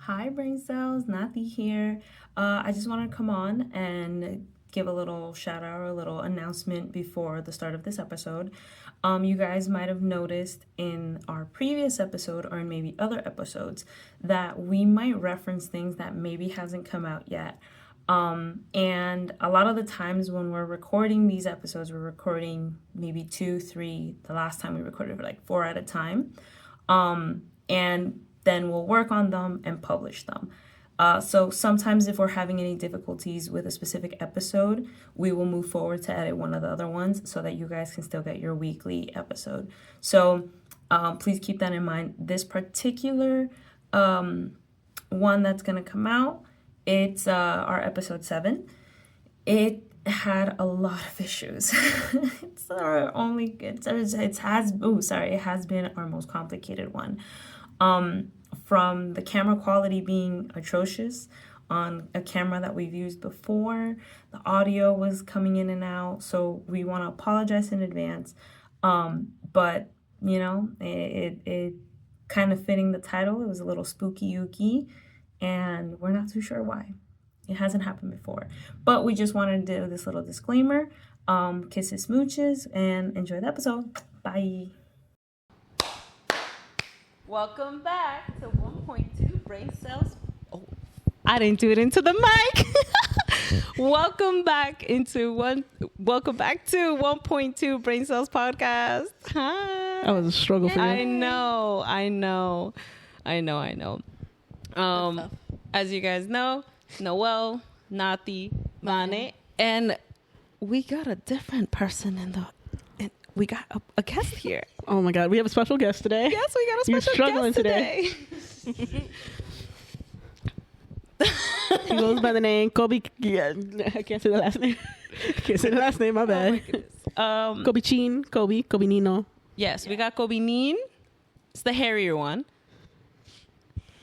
Hi, brain cells, Nathi here. I just wanted to come on and give a little shout out or a little announcement before the start of this episode. You guys might have noticed in our previous episode or in maybe other episodes that we might reference things that maybe hasn't come out yet. And a lot of the times when we're recording these episodes, we're recording maybe 2, 3. The last time we recorded like 4 at a time. And then we'll work on them and publish them. So sometimes if we're having any difficulties with a specific episode, we will move forward to edit one of the other ones so that you guys can still get your weekly episode. So please keep that in mind. This particular one that's going to come out, it's our episode 7. It had a lot of issues. It has been our most complicated one. From the camera quality being atrocious on a camera that we've used before, the audio was coming in and out, so we want to apologize in advance. But you know, it kind of fitting the title. It was a little spooky-ooky, and we're not too sure why. It hasn't happened before, but we just wanted to do this little disclaimer. Kisses, smooches, and enjoy the episode. Bye. Welcome back to 1.2 Brain Cells. Oh, I didn't do it into the mic. Welcome back to 1.2 Brain Cells podcast. Hi. That was a struggle for you. I know. As you guys know, Noel, Nati, Vane, and we got a different person we got a guest here. Oh my God, we have a special guest today. Yes, we got a You're special struggling guest today. He goes by the name Kobe. Yeah, I can't say the last name. My bad. Oh my goodness. Kobe Chin, Kobe Nino. Yes, we got Kobe Neen. It's the hairier one.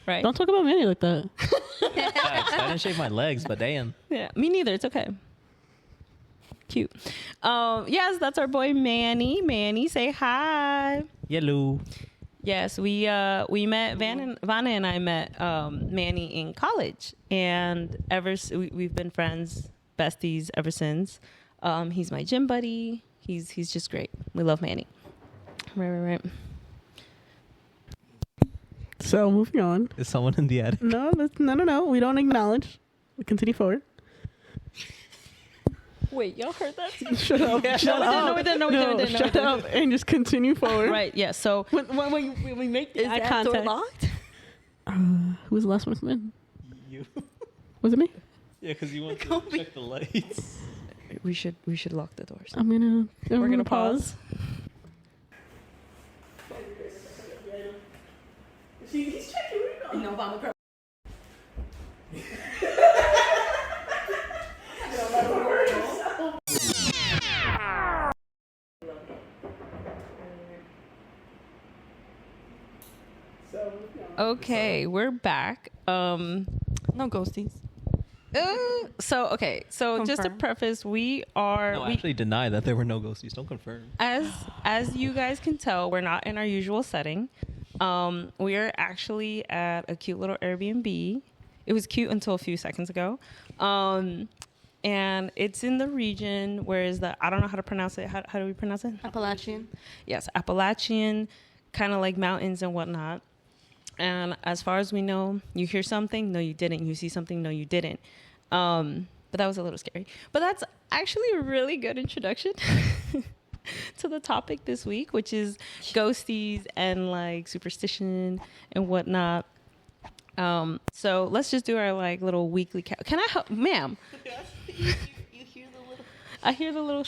Right? Don't talk about Manny like that. I didn't shave my legs, but damn. Yeah, me neither. It's okay. Cute. Yes, that's our boy Manny. Manny, say hi. Hello. Yes, we met Vanna and I met Manny in college, and we've been friends, besties ever since. He's my gym buddy. He's just great. We love Manny. Right. So moving on. Is someone in the attic? No. We don't acknowledge. We continue forward. Wait, y'all heard that? Shut up. Yeah. Shut up. We didn't. Shut up and just continue forward. Right. Yeah. So When we make eye contact. locked? Who was the last one to come in? You. Was it me? Yeah, because you want to check the lights. We should lock the doors. We're gonna pause. He's checking. No, Mama girl. Okay, we're back. No ghosties. So just to Confirm. preface, we Actually deny that there were no ghosties. Don't confirm. as you guys can tell, we're not in our usual setting. We are actually at a cute little Airbnb. It was cute until a few seconds ago. And it's in the region where is I don't know how to pronounce it. How do we pronounce it? Appalachian. Yes, Appalachian, kind of like mountains and whatnot. And as far as we know, you hear something, no, you didn't. You see something, no, you didn't. But that was a little scary. But that's actually a really good introduction to the topic this week, which is ghosties and like superstition and whatnot. So let's just do our like little weekly. Can I help, ma'am? You hear the little. I hear the little.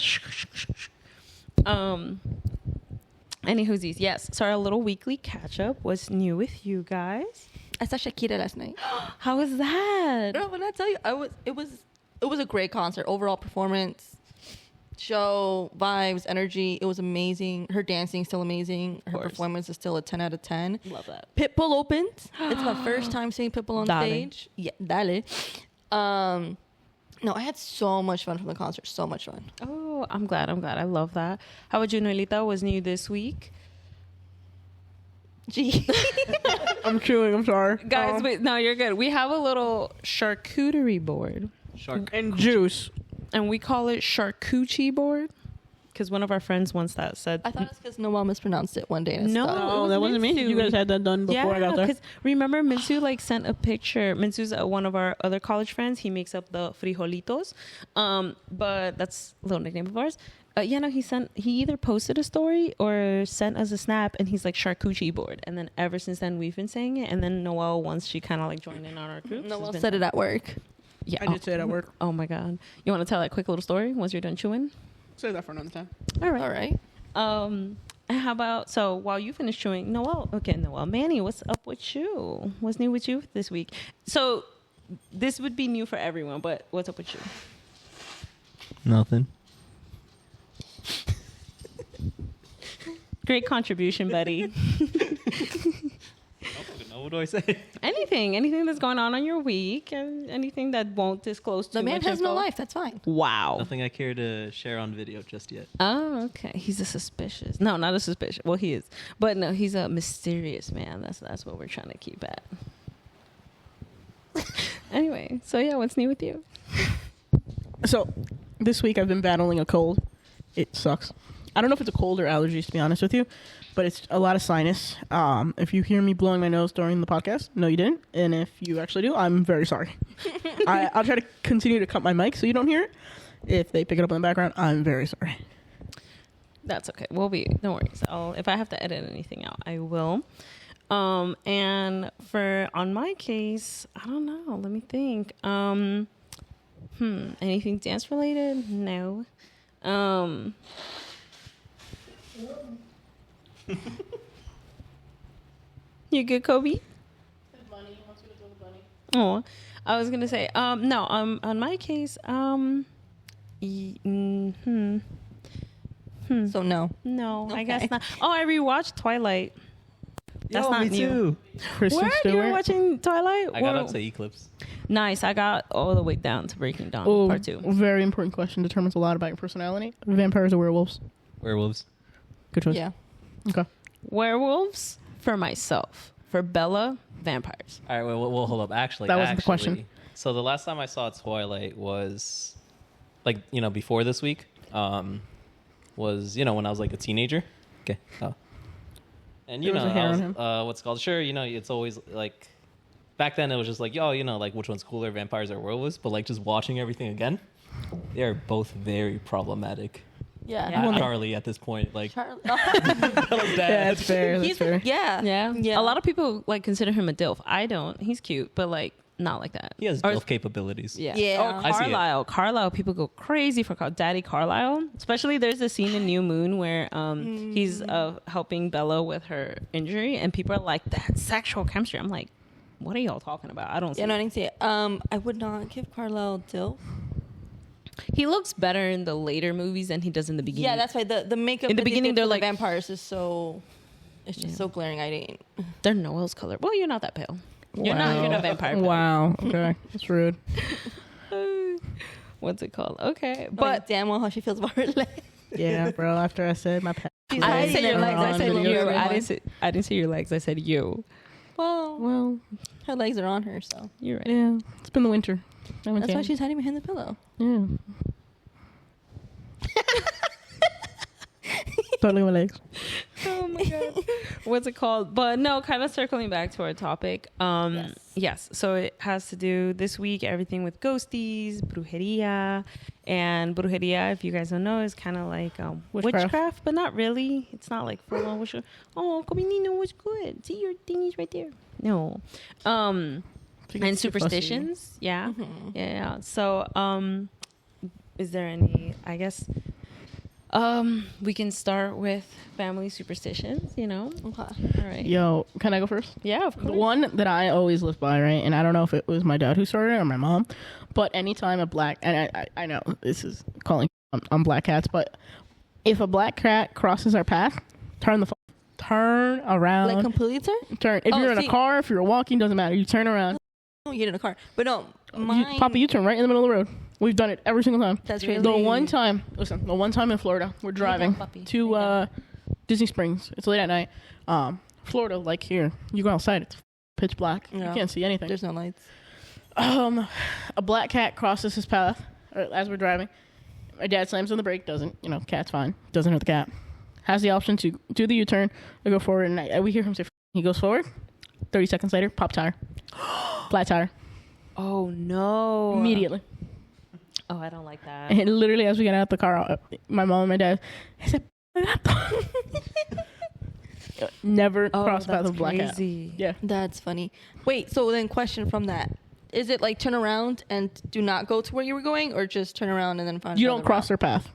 Any whoosies, yes. So our little weekly catch up was new with you guys. I saw Shakira last night. How was that? Girl, when I tell you, it was a great concert. Overall performance, show, vibes, energy. It was amazing. Her dancing still amazing. Her performance is still a 10 out of 10. Love that. Pitbull opened. It's my first time seeing Pitbull on Dale. stage. Yeah, dale. No, I had so much fun from the concert. So much fun. Oh, I'm glad. I love that. How about you, Noelita? Was new this week? Gee. I'm chewing. I'm sorry. Guys, wait, no, you're good. We have a little charcuterie board, Shark. And juice. and we call it charcuterie board because one of our friends once that said. I thought it's because Noel mispronounced it one day. And it No. stuck. Oh, was that wasn't me. Mitsu. You guys had that done before I got there. because remember Minsu like sent a picture. Minsu's one of our other college friends. He makes up the frijolitos, but that's a little nickname of ours. He either posted a story or sent us a snap, and he's like charcuterie board. And then ever since then we've been saying it. And then Noelle, once she kind of like joined in on our group. Noel said it at work. Yeah, I did say it at work. Oh my god, you want to tell that quick little story once you're done chewing? Say that for another time. All right. All right. And how about, so while you finish chewing, Noel, Manny, what's up with you? What's new with you this week? So this would be new for everyone, but what's up with you? Nothing. Great contribution, buddy. I don't know. What do I say? anything that's going on your week, and anything that won't disclose too The man much has no info? life. That's fine. Wow. Nothing I care to share on video just yet. Oh, okay. He's a suspicious. No, not a suspicious. Well, he is, but no, he's a mysterious man. That's what we're trying to keep at. Anyway, so yeah, what's new with you? So, this week I've been battling a cold. It sucks. I don't know if it's a cold or allergies, to be honest with you, but it's a lot of sinus. If you hear me blowing my nose during the podcast, no, you didn't. And if you actually do, I'm very sorry. I'll try to continue to cut my mic so you don't hear it. If they pick it up in the background, I'm very sorry. That's okay. Don't worry. If I have to edit anything out, I will. And on my case, I don't know. Let me think. Anything dance related? No. You good, Kobe? Oh, I was gonna say, no. On my case, So no. no, I Okay. guess not. Oh, I rewatched Twilight. That's Yo, not me new. too. Kristen Where you were Stewart. watching Twilight? I got Where- up to Eclipse. Nice. I got all the way down to Breaking Dawn Oh, Part 2. very important question. Determines a lot about your personality. Vampires or werewolves? Werewolves. Good choice. Yeah. Okay. Werewolves for myself. For Bella, vampires. All right, well, hold up. Actually, That wasn't the question. So the last time I saw Twilight was, like, before this week. Was when I was like a teenager. Okay. And There was a hair on him. what's it called? Sure, it's always like, back then it was just like, like which one's cooler, vampires or werewolves? But like just watching everything again, they are both very problematic. Yeah. Yeah. Charlie at this point, like, Charlie. Yeah, that's fair. That's He's fair. yeah. Yeah. A lot of people like consider him a DILF. I don't. He's cute, but like not like that. he has Or- DILF capabilities. Yeah. Yeah. Or I see it. Carlisle. Carlisle, people go crazy for Daddy Carlisle. Especially there's a scene in New Moon where he's helping Bella with her injury, and people are like, that's sexual chemistry. I'm like, what are y'all talking about? I don't see Yeah, no, I it. didn't see it. I would not give Carlisle Dill. He looks better in the later movies than he does in the beginning. Yeah, that's why the makeup In the that they beginning, did they're for the like- vampires is so. It's just Yeah. so glaring. I didn't. They're Noel's color. Well, you're not that pale. You're not a vampire. Wow. Okay. That's rude. What's it called? Okay. But But damn well how she feels about her leg. Yeah, bro. After I said my pet. She's I didn't say hiding your it legs. I on said video. you. I didn't say your legs. I said you. Well, Well, her legs are on her, so You're right. yeah. It's been the winter. I went that's why tan. she's hiding behind the pillow. Yeah. Totally my legs. Oh my god. What's it called? But no, kind of circling back to our topic. Yes. So it has to do this week everything with ghosties, brujeria, and brujeria. If you guys don't know, is kind of like witchcraft, but not really. It's not like full on witchcraft. Oh, Cominino was good. See your thingies right there. No. And superstitions. Yeah. Yeah. So is there any? I guess. We can start with family superstitions, Okay. All right. Yo, can I go first? Yeah, of The course. one that I always live by, right? And I don't know if it was my dad who started it or my mom, but anytime a black, and I know this is calling on black cats, but if a black cat crosses our path, turn around. Like completely turn? Turn. If Oh, you're in see- a car, if you're walking, doesn't matter. You turn around. Don't get in a car. But no, mine. Papa, you turn right in the middle of the road. We've done it every single time. That's crazy. The one time in Florida, we're driving puppy. to Disney Springs. It's late at night. Florida, like here, you go outside, it's pitch black. Yeah. You can't see anything. There's no lights. A black cat crosses his path as we're driving. My dad slams on the brake. Doesn't, cat's fine. Doesn't hurt the cat. Has the option to do the U-turn or go forward, and we hear him say, he goes forward. 30 seconds later, pop tire. Flat tire. Oh no! Immediately. Oh, I don't like that. And literally, as we get out the car, my mom and my dad, I said, never cross path of black cat. crazy. Yeah. That's funny. Wait, so then question from that. Is it like turn around and do not go to where you were going, or just turn around and then find You another don't cross route? their path.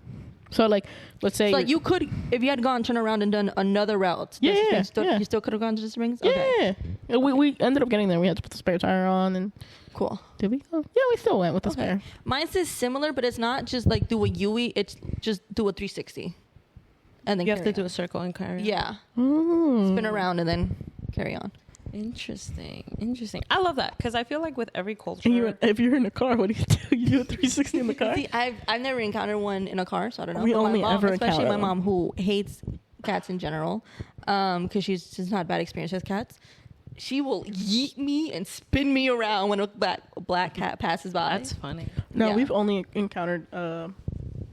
So, like, let's say... So, like, you could, if you had gone, turn around and done another route. Yeah, you still could have gone to the Springs? Okay. Yeah. We ended up getting there. We had to put the spare tire on, and... Cool. Did we go? Yeah, we still went with the Okay. spare. Mine says similar, but it's not just like do a Yui. It's just do a 360. And then You have to carry do on. a circle and carry. Yeah. Mm. Spin around and then carry on. Interesting. I love that because I feel like with every culture, And if you're in a car, what do? You do a 360 in the car? See, I've never encountered one in a car, so I don't know. We But my only mom, ever especially my encounter mom, who hates cats in general, because she's just not bad experience with cats. She will yeet me and spin me around when a black cat passes by. that's funny. No, Yeah. we've only encountered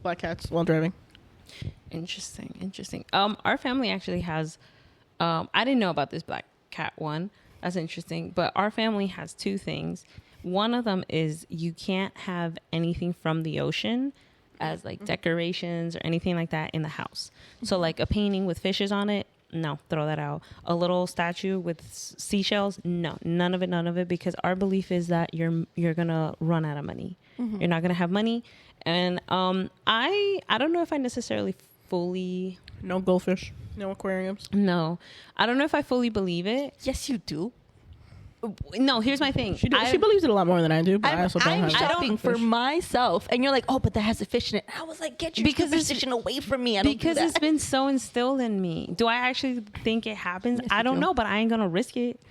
black cats while driving. Interesting. Our family actually has. I didn't know about this black cat one. That's interesting. But our family has two things. One of them is you can't have anything from the ocean as like decorations or anything like that in the house. So like a painting with fishes on it, no, throw that out. A little statue with seashells, no, none of it, because our belief is that you're gonna run out of money. Mm-hmm. You're not gonna have money, and I don't know if I necessarily fully. No goldfish. No aquariums. No, I don't know if I fully believe it. Yes, you do. No, here's my thing. She believes it a lot more than I do, but I also don't I'm have shopping for fish. myself, and you're like, oh, but that has a fish in it. I was like, get your Because it's- superstition away from me. I don't Because do that. it's been so instilled in me. Do I actually think it happens? Yes, I you don't do. know, but I ain't gonna risk it.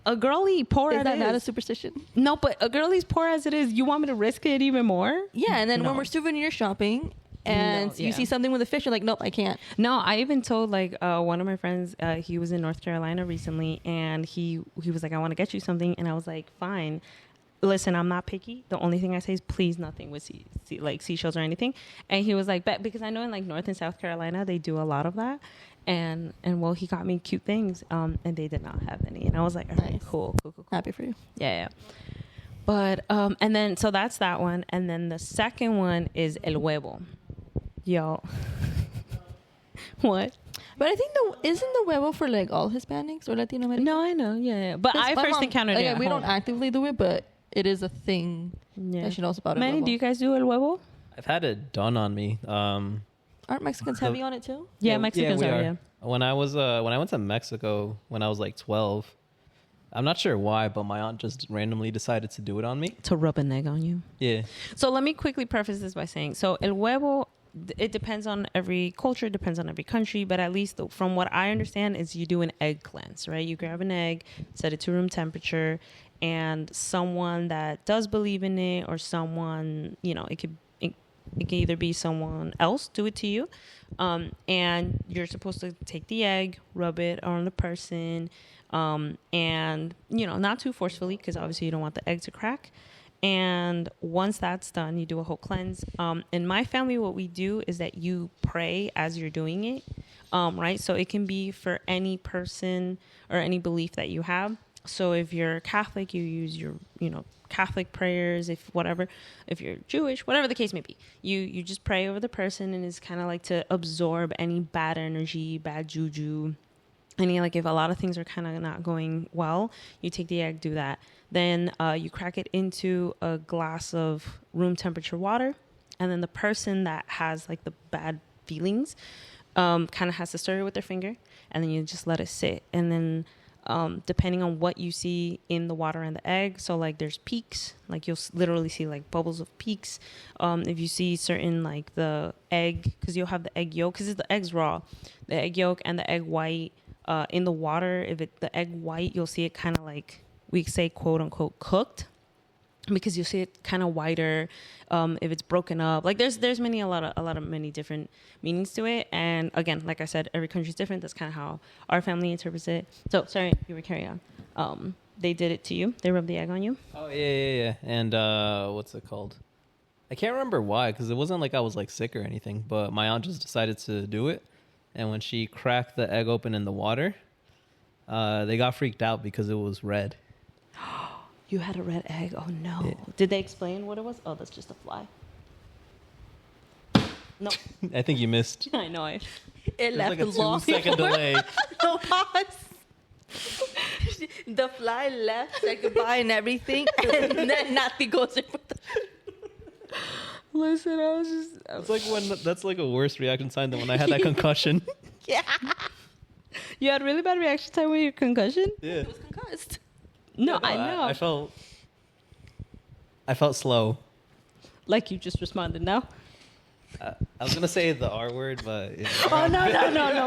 A girly poor Is as that it not a is. superstition? No, but a girly's poor as it is. You want me to risk it even more? Yeah, and then No. when we're souvenir shopping and No, you yeah. see something with a fish, you're like, nope, I can't. No, I even told like one of my friends. He was in North Carolina recently, and he was like, "I want to get you something," and I was like, "Fine." Listen, I'm not picky. The only thing I say is please nothing with like seashells or anything. And he was like, "Bet," because I know in like North and South Carolina they do a lot of that. And well, he got me cute things, and they did not have any. And I was like, all right, Nice. cool. Happy for you. Yeah. But and then so that's that one, and then the second one is el huevo, y'all. What? But I think isn't the huevo for like all Hispanics or Latino Americans? No, I know, yeah. But I My first mom- encountered it. yeah, At we home. don't actively do it, but it is a thing Yeah. that she knows about. Manny, it. do you guys do el huevo? I've had it done on me. Aren't Mexicans heavy on it too? Yeah, Mexicans we are. Yeah. When I went to Mexico when I was like 12, I'm not sure why, but my aunt just randomly decided to do it on me. To rub an egg on you. Yeah. So let me quickly preface this by saying, so el huevo, it depends on every culture, depends on every country, but at least from what I understand is you do an egg cleanse, right? You grab an egg, set it to room temperature, and someone that does believe in it or someone, it can either be someone else do it to you, and you're supposed to take the egg, rub it on the person, and not too forcefully because obviously you don't want the egg to crack. And once that's done, you do a whole cleanse. In my family, what we do is that you pray as you're doing it, right? So it can be for any person or any belief that you have. So if you're Catholic, you use your, Catholic prayers. If you're Jewish, whatever the case may be, you just pray over the person, and it's kind of like to absorb any bad energy, bad juju. Like if a lot of things are kind of not going well, you take the egg, do that. Then you crack it into a glass of room temperature water. And then the person that has like the bad feelings kind of has to stir it with their finger. And then you just let it sit. And then depending on what you see in the water and the egg, so like there's peaks, like you'll literally see like bubbles of peaks. If you see certain like the egg, because you'll have the egg yolk, because the egg's raw, the egg yolk and the egg white in the water, the egg white, you'll see it kind of like, we say quote unquote cooked. because you see it kind of wider. If it's broken up, like there's a lot of many different meanings to it. And again, like I said, every country's different. That's kind of how our family interprets it. So sorry, you were carrying on. They did it to you. They rubbed the egg on you. Oh yeah. And what's it called? I can't remember why, because it wasn't like I was like sick or anything. But my aunt just decided to do it, and when she cracked the egg open in the water, they got freaked out because it was red. You had a red egg. Oh no! Yeah. Did they explain what it was? Oh, that's just a fly. No, I think you missed. I know. It There's left like a a long 2-second delay. No pause. The fly left, said goodbye and everything, and then nothing goes in with the listen. I was just. It's like that's like a worse reaction time than when I had that concussion. yeah. You had really bad reaction time with your concussion. Yeah. It was concussed. No, I know. I felt slow. Like you just responded now. I was gonna say the R word, but yeah. Oh no,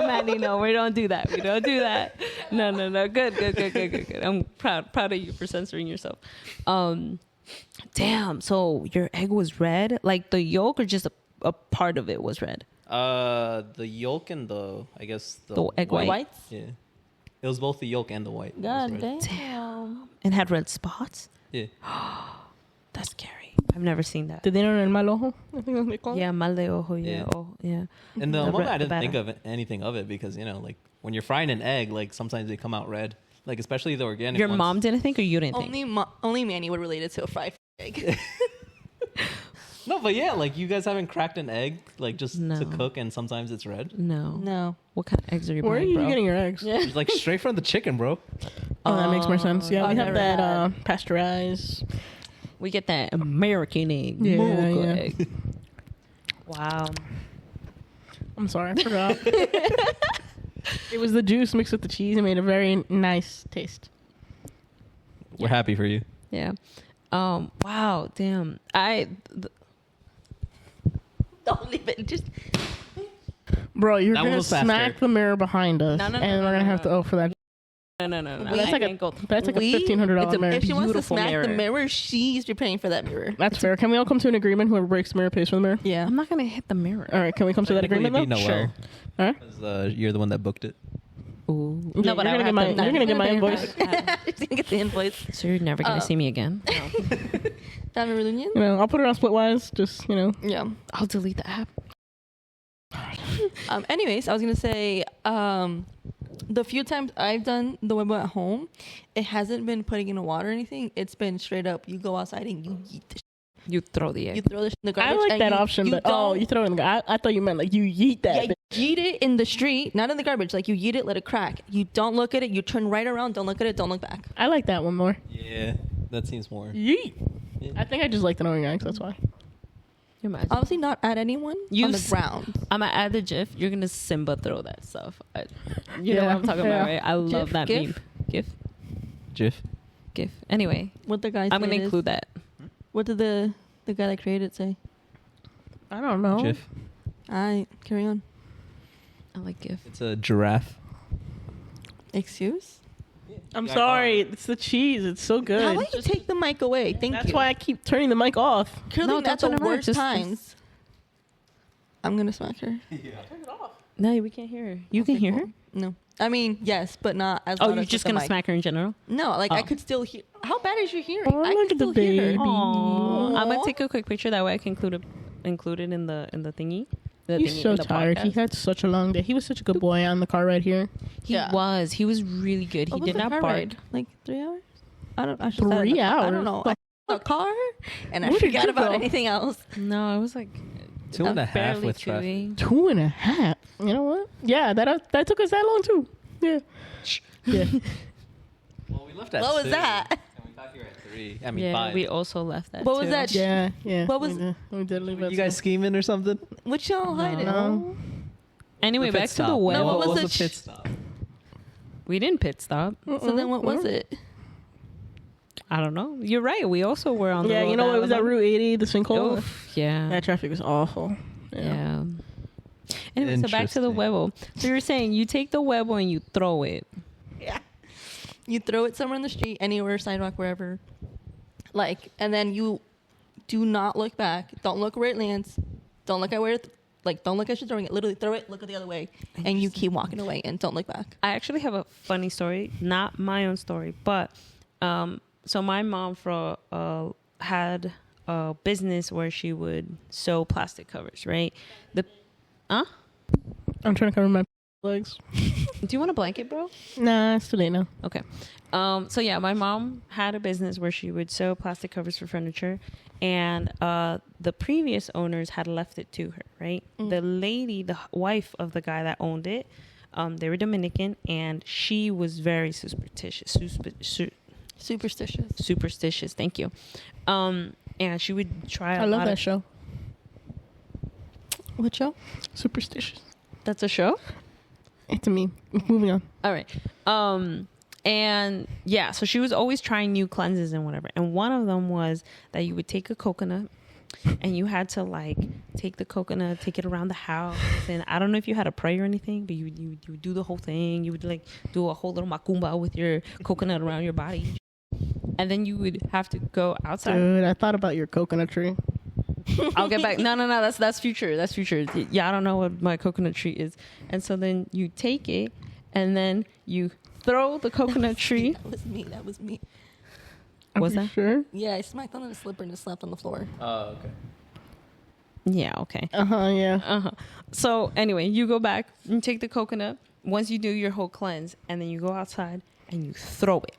Manny, no, we don't do that. No. Good. I'm proud of you for censoring yourself. Damn. So your egg was red, like the yolk, or just a part of it was red? The yolk and the egg white. Whites? Yeah, it was both the yolk and the white. God was red. damn. And had red spots. Yeah. That's scary. I've never seen that. Did they know in mal ojo? I think that's what they call it. Yeah, mal de ojo. Yeah. Yeah. Oh, yeah. And the The moment red- I the didn't think batter. of anything of it because like when you're frying an egg, like sometimes they come out red, like especially the organic. Your ones. mom didn't think, or you didn't think? Only Manny would relate it to a fried egg. No, but yeah, like you guys haven't cracked an egg like just No. to cook, and sometimes it's red. No. No. What kind of eggs are you Where are buying, you bro? getting your eggs? Yeah. It's like straight from the chicken, bro. Oh, that makes more sense. Yeah, we I've have never that had. pasteurized. We get that American egg. Yeah, Mocha yeah. egg. Wow. I'm sorry, I forgot. It was the juice mixed with the cheese and made a very nice taste. We're happy for you. Yeah. Wow. Damn. Don't leave it. Just Bro, you're That one gonna was faster. smack the mirror behind us, No, and we're gonna have to for that. No. That's like a $1,500 mirror. if she wants to Beautiful smack the mirror. mirror, she's paying for that mirror. That's fair. Can we all come to an agreement? Whoever breaks the mirror pays for the mirror. Yeah. I'm not gonna hit the mirror. All right, can we come to that Technically, agreement it'd be though? Noel, All right. 'cause, you're the one that booked it. Ooh. Yeah, No, but you're gonna get my invoice. She's gonna get the invoice. So you're never gonna see me again. Family reunion? You know, I'll put it on Splitwise. Just Yeah. I'll delete the app. Anyways, I was gonna say, the few times I've done the Weibo at home, it hasn't been putting in the water or anything. It's been straight up. You go outside and you eat the You throw the You egg. throw the shit in the garbage. I like and that you- option, but don't- you throw it in the. I thought you meant like you yeet that. yeah, bitch. you yeet it in the street, not in the garbage. Like you yeet it, let it crack. You don't look at it. You turn right around. Don't look at it. Don't look back. I like that one more. Yeah, that seems more. Yeet. Yeah. I think I just like the knowing eggs. That's why. You imagine. Obviously, not at anyone You on the s- ground. I'm gonna add the GIF. You're gonna Simba throw that stuff. You know Yeah, what I'm talking yeah. about, right? I love that GIF? meme. GIF. Jiff. GIF. Anyway, What the guy? I'm gonna said is- include that. What did the guy that created it say? I don't know. Jiff. Carry on. I like GIF. It's a giraffe. Excuse? I'm sorry. It's the cheese. It's so good. How about you take the mic away? Thank That's you. why I keep turning the mic off. Clearly No, not that's the what I meant. worst Just- times. I'm gonna smack her. No, we can't hear her. You can Okay, hear cool. her? No. I mean, yes, but not as Oh, loud you're as just with the gonna mic. smack her in general? No, like I Oh. could still hear. How bad is your hearing? Oh, I look can at the still hear baby. her. Aww. I'm Aw. gonna take a quick picture. That way I can include it in the thingy. The He's thingy, so in the tired. He podcast. had such a long day. He was such a good boy on the car ride here. He Yeah. was. He was really good. He What was did the not car bark. ride? Like 3 hours? I should 3 I don't hours? know. I a car, and I Where did forgot you about go? anything else. No, it was like 2.5 barely with traffic. 2.5. You know what? Yeah, that took us that long too. Yeah. Yeah. Well, we left at What was 6, that? And we got here at 3. I mean, yeah. 5. We also left that. What was too. that? Yeah. Yeah. What was- we did leave Were that you guys scheming or something? What y'all hiding? No. Anyway, The pit back to stop. the No, well. what What was was it? the pit stop? We didn't pit stop. So then, what was it? I don't know. You're right. We also were on the Yeah, road you know what? It was at Alabama. Route 80, the sinkhole. Oof, yeah. That traffic was awful. Yeah. Anyway, so back to the Interesting. huevo. So you're saying you take the huevo and you throw it. Yeah. You throw it somewhere in the street, anywhere, sidewalk, wherever. Like, and then you do not look back. Don't look where it lands. Don't look at where, don't look at you throwing it. Literally throw it, look at the other way, and you keep walking away and don't look back. I actually have a funny story, not my own story, but so my mom had a business where she would sew plastic covers, right? I'm trying to cover my legs. Do you want a blanket, bro? Nah, it's too late now. Okay. So yeah, my mom had a business where she would sew plastic covers for furniture, and the previous owners had left it to her, right? The lady, the wife of the guy that owned it, they were Dominican, and she was very superstitious. Superstitious. Thank you. And she would try. I love that show. What show? Superstitious. That's a show? It's a meme. Moving on. All right. And yeah, so she was always trying new cleanses and whatever. And one of them was that you would take a coconut and you had to like take the coconut, take it around the house. And I don't know if you had to pray or anything, but you would do the whole thing. You would like do a whole little macumba with your coconut around your body. And then you would have to go outside. Dude, I thought about your coconut tree. I'll get back. No. That's future. That's future. Yeah, I don't know what my coconut tree is. And so then you take it and then you throw the coconut tree. That was me. Was Are you that? sure? Yeah, I smacked on a slipper and it slapped on the floor. Oh, okay. Yeah, okay. Yeah. So anyway, you go back and take the coconut once you do your whole cleanse, and then you go outside and you throw it.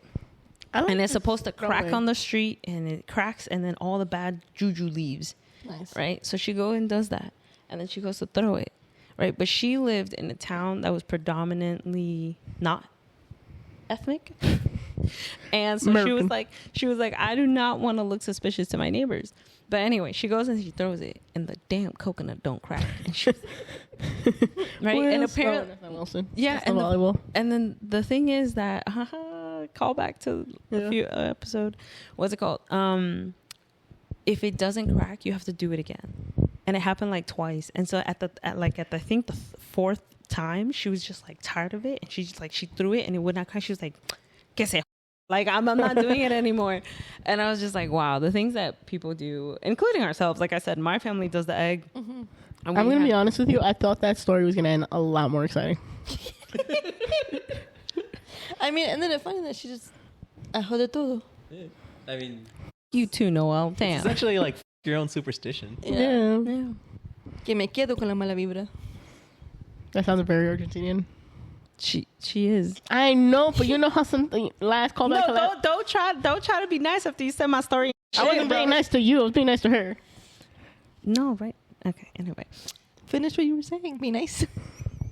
And it's supposed to crack on the street, and it cracks, and then all the bad juju leaves. Nice. Right? So she goes and does that, and then she goes to throw it. Right? But she lived in a town that was predominantly not ethnic. And so American. she was like, I do not want to look suspicious to my neighbors. But anyway, she goes and she throws it, and the damn coconut don't crack. And she, right? And apparently, Wilson. yeah. And then the thing is that call back to a few episode. What's it called? If it doesn't crack, you have to do it again. And it happened like twice. And so at I think the fourth time, she was just like tired of it, and she just like she threw it and it would not crack. She was like, "Que se like I'm not doing it anymore." And I was just like, wow, the things that people do, including ourselves. Like I said, my family does the egg. Mm-hmm. And I'm gonna be honest with you. I thought that story was gonna end a lot more exciting. I mean, and then it's funny that she just ajó de todo. Yeah. I mean, You too, Noel. it's Damn. essentially like your own superstition. Yeah. Yeah. Que me quedo con la mala vibra. That sounds very Argentinian. She is. I know, but you know how something last callback. No, don't try to be nice after you said my story. I wasn't being nice to you. I was being nice to her. No, right? Okay. Anyway, Finish what you were saying. Be nice.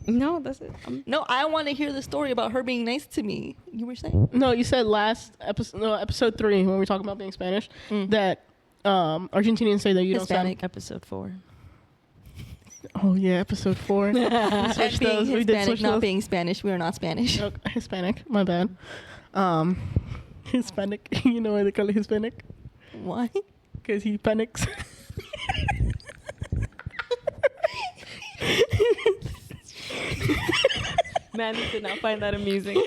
no, that's it. No, I want to hear the story about her being nice to me. You were saying? No, you said last episode, episode 3, when we were talking about being Spanish, that Argentinians say that you Hispanic. don't Episode 4. sound. Oh yeah, episode 4. We And switched being those. We did Hispanic, switch not those. being Spanish. We are not Spanish. Oh, Hispanic. My bad. Hispanic. You know why they call it Hispanic? Why? Because he panics. Manny did not find that amusing.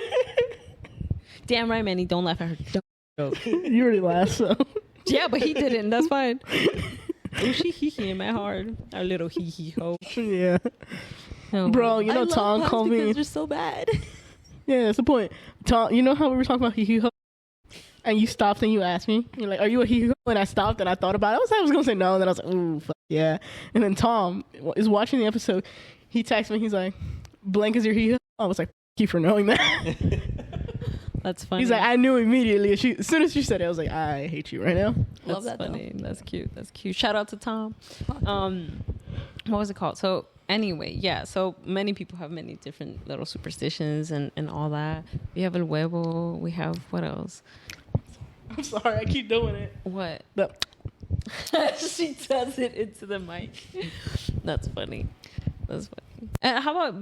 Damn right, Manny. Don't laugh at her. Don't. You already laughed, so. Yeah, but he didn't. That's fine. Oh, she hee-heeing my hard. Our little hee-hee ho. Yeah. Oh, Bro, you know I love Tom puns called because me. they're so bad. Yeah, that's the point. Tom, you know how we were talking about hee-hee-ho? And you stopped and you asked me. You're like, are you a hee-hee-ho? And I stopped and I thought about it. I was going to say no. And then I was like, ooh, fuck yeah. And then Tom is watching the episode. He texts me. He's like, blank is your hee-hee-ho? I was like, thank you for knowing that. That's funny. He's like, I knew immediately. As soon as she said it, I was like, I hate you right now. Love That's that, funny. That's cute. That's cute. Shout out to Tom. What was it called? So anyway, yeah. So many people have many different little superstitions and all that. We have el huevo. We have what else? I'm sorry. I keep doing it. What? The- She does it into the mic. That's funny. That's funny. And how about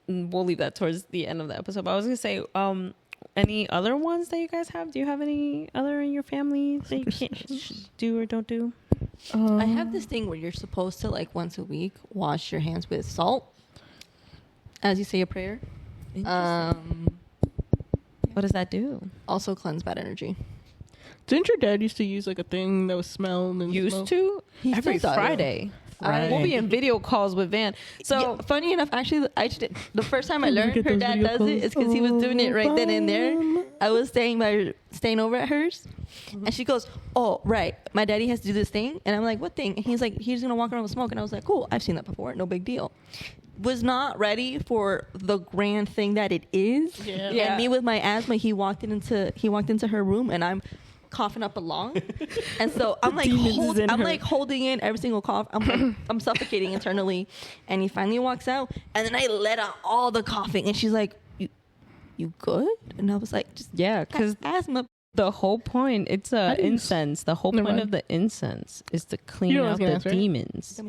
we'll leave that towards the end of the episode. But I was gonna say, any other ones that you guys have? Do you have any other in your family that you can't do or don't do? I have this thing where you're supposed to, like, once a week wash your hands with salt as you say a prayer. Yeah. What does that do? Also cleanse bad energy. Didn't your dad used to use like a thing that was smelled and Used smelled? to He every still does. Friday. Right. We'll be in video calls with Van. So Yeah, funny enough, actually, the first time I Look learned at her those dad video does calls. it is because he was doing it right then and there. Bum. I was staying over at hers, and she goes, "Oh, right, my daddy has to do this thing," and I'm like, "What thing?" And he's like, "He's gonna walk around with smoke," and I was like, "Cool, I've seen that before, no big deal." Was not ready for the grand thing that it is. Yeah. Yeah. And me with my asthma, he walked into her room, and I'm coughing up a lung, and so I'm like demons in her. like holding in every single cough. I'm like I'm suffocating internally, and he finally walks out, and then I let out all the coughing, and she's like, "You good?" And I was like, "Just yeah, because asthma." the whole point, it's I didn't- incense. The whole Never point mind. of the incense is to clean You know what I was out gonna the answer, right? demons.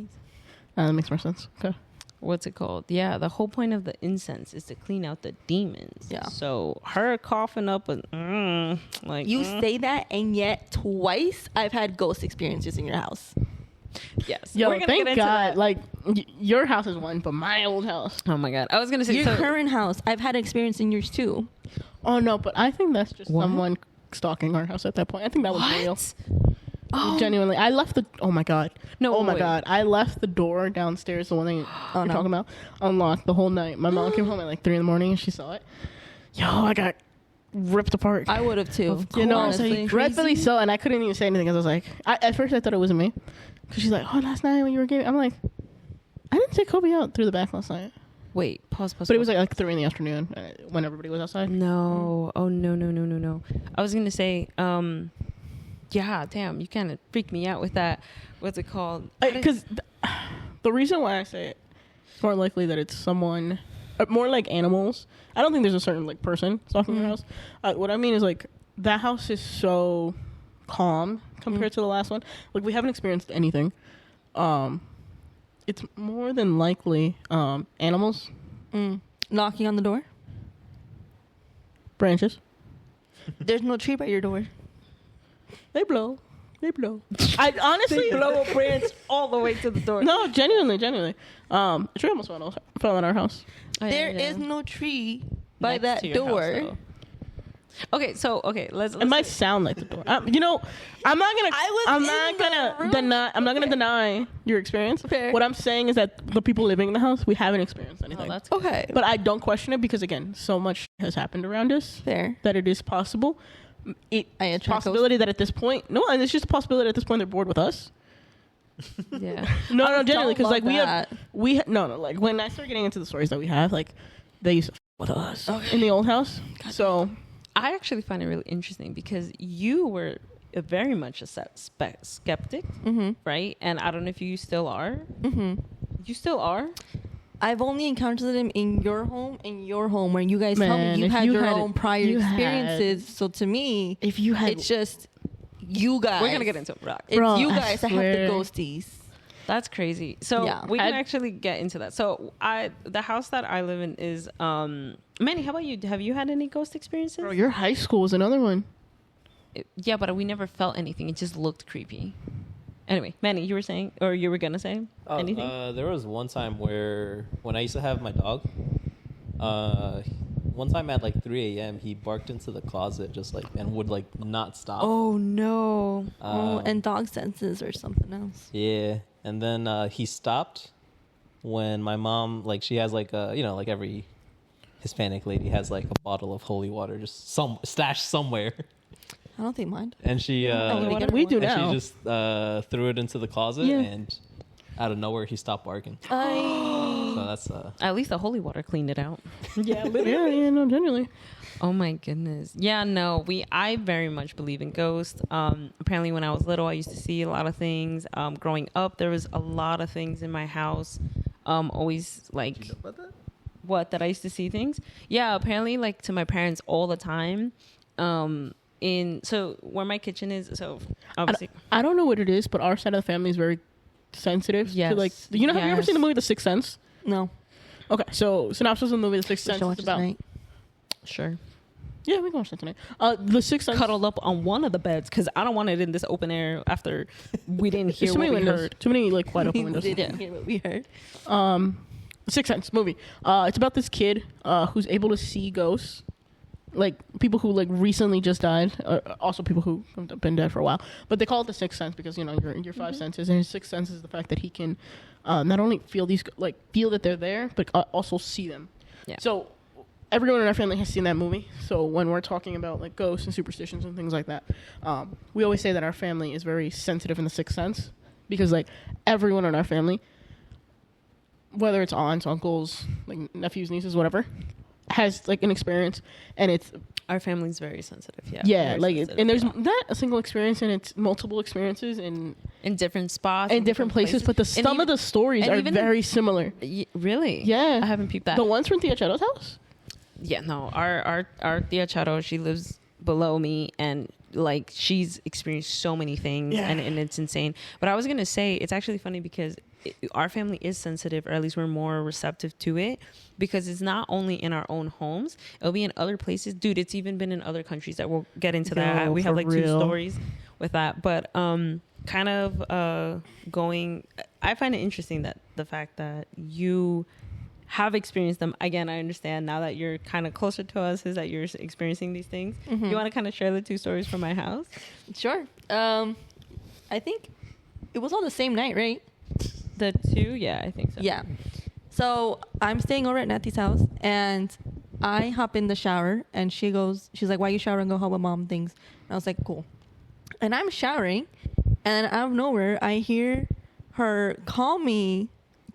That makes more sense. Okay. What's it called? Yeah, the whole point of the incense is to clean out the demons. Yeah. So her coughing up and like You say that, and yet twice I've had ghost experiences in your house. yes. Yo, We're gonna thank get into God. that. Like your house is one, but my old house. Oh my God, I was gonna say Your so, current house, I've had experience in yours too. Oh no, but I think that's just What? someone stalking our house at that point. I think that was real. what? Oh Genuinely, I left the. Oh my God. no! Oh my wait. God. I left the door downstairs, the one that you're Oh, no. talking about, unlocked the whole night. My mom came home at like 3 a.m. and she saw it. Yo, I got ripped apart. I would have too. You know, honestly. rightfully so, and I couldn't even say anything because I was like, at first I thought it wasn't me, because she's like, "Oh, last night when you were getting," I'm like, "I didn't take Kobe out through the back last night," Wait, pause. but it was like 3 in the afternoon when everybody was outside. no. Oh no! I was gonna say, yeah, damn, you kind of freaked me out with that. What's it called? Because the reason why I say it, it's more likely that it's someone, more like animals. I don't think there's a certain like person stalking your house. What I mean is like that house is so calm compared to the last one. Like we haven't experienced anything. It's more than likely animals, Knocking on the door. branches. There's no tree by your door. They blow. I honestly blow a branch all the way to the door. No, genuinely. A tree almost fell on our house. There is no tree by Next that to your house, door. though. Okay, let's It might sound like the door. You know, I'm not gonna. I'm not gonna deny your experience. Fair. What I'm saying is that the people living in the house, we haven't experienced anything. Oh, that's Okay. But I don't question it because again, so much has happened around us Fair. that it is possible. I attract Possibility that at this point, and it's just a possibility at this point they're bored with us. yeah. No, genuinely, because don't like love like when I start getting into the stories that we have, like they used to with us in the old house. So I actually find it really interesting because you were very much a skeptic, right? And I don't know if you still are. You still are. I've only encountered them in your home, where you guys tell Man, me you if had you your had- own prior you had- experiences. So to me, if you had, it's just you guys. We're gonna get into it, Brock. It's Bro, you I guys that have swear. the ghosties. That's crazy. So Yeah. we can actually get into that. So the house that I live in is Manny, how about you? Have you had any ghost experiences? bro, your high school was another one. Yeah, but we never felt anything. It just looked creepy. Anyway, Manny, you were saying, or you were gonna say anything? There was one time when I used to have my dog. One time at like 3 a.m. he barked into the closet and would like not stop. Oh no! And dog senses or something else. Yeah, and then he stopped when my mom, like, she has like like every Hispanic lady has like a bottle of holy water just stashed somewhere, I don't think mind. and she We do and now. she just threw it into the closet, Yeah. and out of nowhere he stopped barking. So that's At least the holy water cleaned it out. Yeah, no, genuinely. Oh my goodness. Yeah, no, I very much believe in ghosts. Apparently when I was little, I used to see a lot of things. Growing up, there was a lot of things in my house. Always like, what, that I used to see things? Yeah, apparently like to my parents all the time. So where my kitchen is, so obviously. I don't know what it is, but our side of the family is very sensitive Yes. to like. Have you ever seen the movie The Sixth Sense? No. Okay, so synopsis of the movie The Sixth We Sense should watch is it about. tonight. Sure. Yeah, we can watch that tonight. The Sixth Sense. Cuddled up on one of the beds because I don't want it in this open air after we didn't hear There's too what many we windows. heard. Too many like wide open We windows. didn't hear what we heard. Sixth Sense movie. It's about this kid who's able to see ghosts, like people who like recently just died, also people who have been dead for a while, but they call it the sixth sense because, you know, your five senses, and his sixth sense is the fact that he can not only feel that they're there, but also see them. Yeah. So everyone in our family has seen that movie. So when we're talking about like ghosts and superstitions and things like that, we always say that our family is very sensitive in the sixth sense, because like everyone in our family, whether it's aunts, uncles, like nephews, nieces, whatever, has like an experience, and it's Our family's very sensitive. Yeah. yeah, very like sensitive, and there's yeah. not a single experience, and it's multiple experiences in different spots, different places, but some of the stories are very similar. Really? Yeah, I haven't peeped that. The ones from Tia Chato's house. Yeah, no. Our Tia Charo, she lives below me, and like she's experienced so many things, and it's insane. But I was gonna say, it's actually funny because our family is sensitive, or at least we're more receptive to it, because it's not only in our own homes, it'll be in other places. Dude, it's even been in other countries that we'll get into that. We have like two stories with that, but kind of going, I find it interesting that the fact that you have experienced them. Again, I understand now that you're kind of closer to us, is that you're experiencing these things. You want to kind of share the two stories from my house? Sure. I think it was on the same night, right? The two? Yeah, I think so. Yeah. So I'm staying over at Natty's house, and I hop in the shower, and she's like, why you showering? Go help with mom things. And I was like, cool. And I'm showering, and out of nowhere, I hear her call me,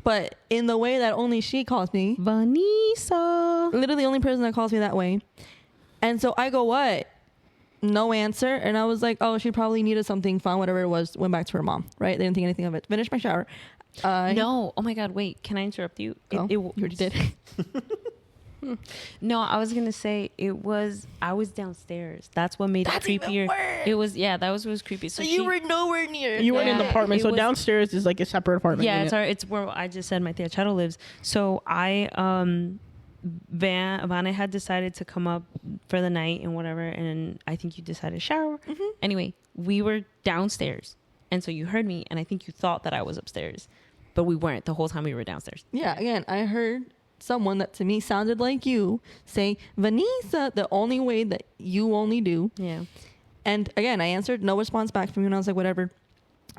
but in the way that only she calls me. Vanessa. Literally the only person that calls me that way. And so I go, what? No answer. And I was like, oh, she probably needed something, found whatever it was, went back to her mom, right? They didn't think anything of it. Finished my shower. No. Oh my God. Wait, can I interrupt you? You already did. No, I was going to say I was downstairs. That's what made it creepier. Even worse. It was, yeah, that was what was creepy. So you were nowhere near. You weren't in the apartment, so was, downstairs is like a separate apartment. Yeah, it's where I just said my Tia Chato lives. So Vanna had decided to come up for the night and whatever, and I think you decided to shower. Anyway, we were downstairs, and so you heard me, and I think you thought that I was upstairs, but we weren't. The whole time we were downstairs. Yeah, again, I heard someone that to me sounded like you say Vanessa the only way that you only do. Yeah. And again, I answered, no response back from you, and I was like, whatever.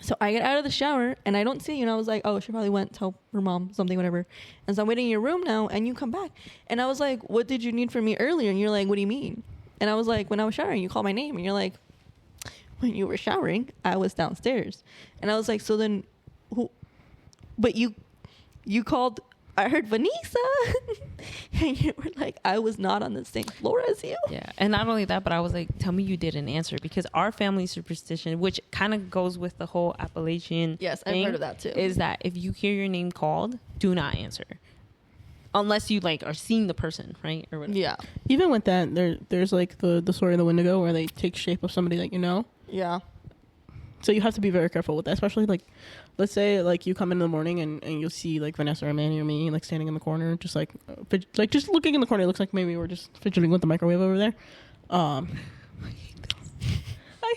So I get out of the shower, and I don't see you, and I was like, oh, she probably went to help her mom, something, whatever. And so I'm waiting in your room now, and you come back. And I was like, what did you need from me earlier? And you're like, what do you mean? And I was like, when I was showering, you called my name, and you're like, when you were showering, I was downstairs. And I was like, so then who? But you called, I heard Vanessa. And you were like, I was not on the same floor as you. Yeah. And not only that, but I was like, tell me you didn't answer, because our family superstition, which kind of goes with the whole Appalachian Yes, I've thing, heard of that too. is that if you hear your name called, do not answer. Unless you like are seeing the person, right? Or whatever. Yeah. Even with that, there's like the story of the Wendigo where they take shape of somebody that you know. Yeah. So you have to be very careful with that, especially like, let's say like you come in the morning and you'll see like Vanessa or Manny or me like standing in the corner, just like just looking in the corner. It looks like maybe we're just fidgeting with the microwave over there. I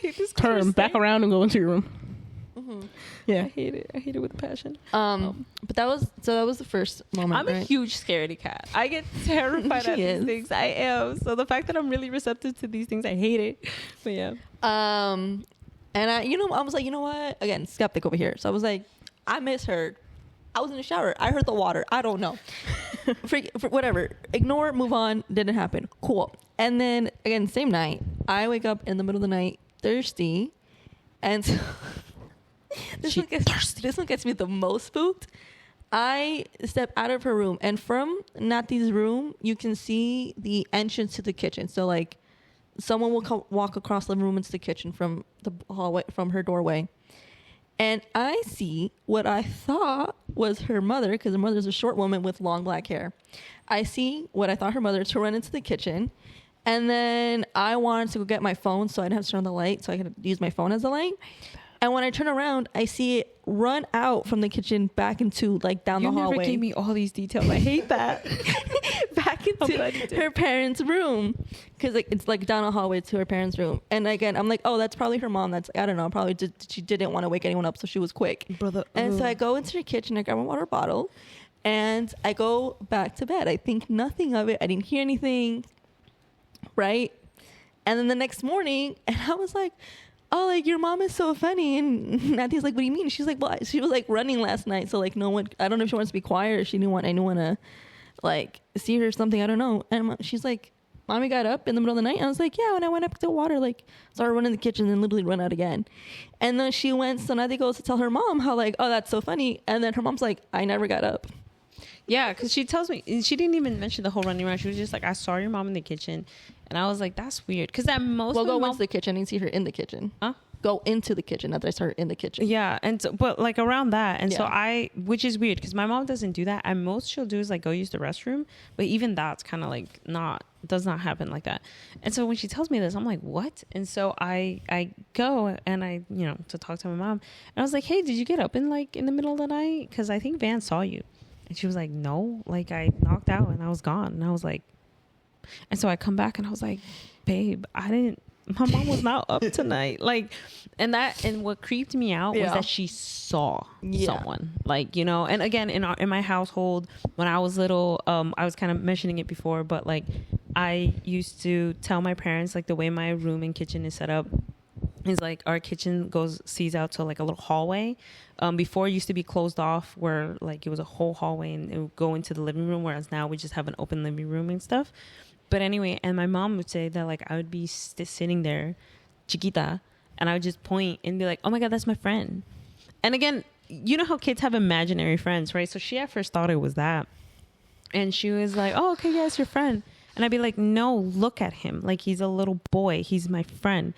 hate this Turn back around and go into your room. Yeah, I hate it with passion. But that was the first moment. I'm a huge scaredy cat. I get terrified She at is. these things. I am. So the fact that I'm really receptive to these things, I hate it. But yeah. And I was like, you know what? Again, skeptic over here. So I was like, I misheard. I was in the shower. I heard the water. I don't know. Whatever. Ignore, move on. Didn't happen. Cool. And then again, same night, I wake up in the middle of the night, thirsty, and so this one gets me the most spooked. I step out of her room, and from Nati's room, you can see the entrance to the kitchen. So like, someone will walk across the room into the kitchen from the hallway, from her doorway. And I see what I thought was her mother, because her mother's a short woman with long black hair. I see what I thought her mother to run into the kitchen. And then I wanted to go get my phone so I didn't have to turn on the light, so I could use my phone as a light. And when I turn around, I see it run out from the kitchen back into like down the hallway. You never gave me all these details. I hate that. Back into her parents' room, because like it's like down a hallway to her parents' room. And again, I'm like, oh, that's probably her mom. That's, I don't know, probably she didn't want to wake anyone up, so she was quick. Brother. And so I go into her kitchen, I grab a water bottle, and I go back to bed. I think nothing of it. I didn't hear anything. right? And then the next morning, and I was like, oh, like, your mom is so funny. And Nathan's like, what do you mean? She's like, well, she was like running last night. So like no one, I don't know if she wants to be quiet or she didn't want anyone to like see her or something. I don't know. And she's like, mommy got up in the middle of the night. I was like, yeah, when I went up to the water, like started running in the kitchen and literally run out again. And then she went, so Nathan goes to tell her mom how like, oh, that's so funny. And then her mom's like, I never got up. Yeah, because she tells me, she didn't even mention the whole running around. She was just like, I saw your mom in the kitchen. And I was like, that's weird. Because at most... Well, go into the kitchen and see her in the kitchen. Huh? Go into the kitchen after I started in the kitchen. Yeah, and so, but like around that. And so Yeah. which is weird because my mom doesn't do that. And most she'll do is like go use the restroom. But even that's kind of like does not happen like that. And so when she tells me this, I'm like, what? And so I go and I, to talk to my mom. And I was like, hey, did you get up in the middle of the night? Because I think Van saw you. And she was like, no, like I knocked out and I was gone. And I was like, and so I come back and I was like, babe, my mom was not up tonight. Like, and what creeped me out was that she saw someone, like, and again, in my household, when I was little, I was kind of mentioning it before, but like, I used to tell my parents, like the way my room and kitchen is set up is like our kitchen sees out to like a little hallway. Before it used to be closed off where like it was a whole hallway and it would go into the living room, whereas now we just have an open living room and stuff. But anyway, and my mom would say that like I would be sitting there, chiquita, and I would just point and be like, oh my God, that's my friend. And again, you know how kids have imaginary friends, right? So she at first thought it was that. And she was like, oh, okay, yeah, it's your friend. And I'd be like, no, look at him. Like he's a little boy. He's my friend.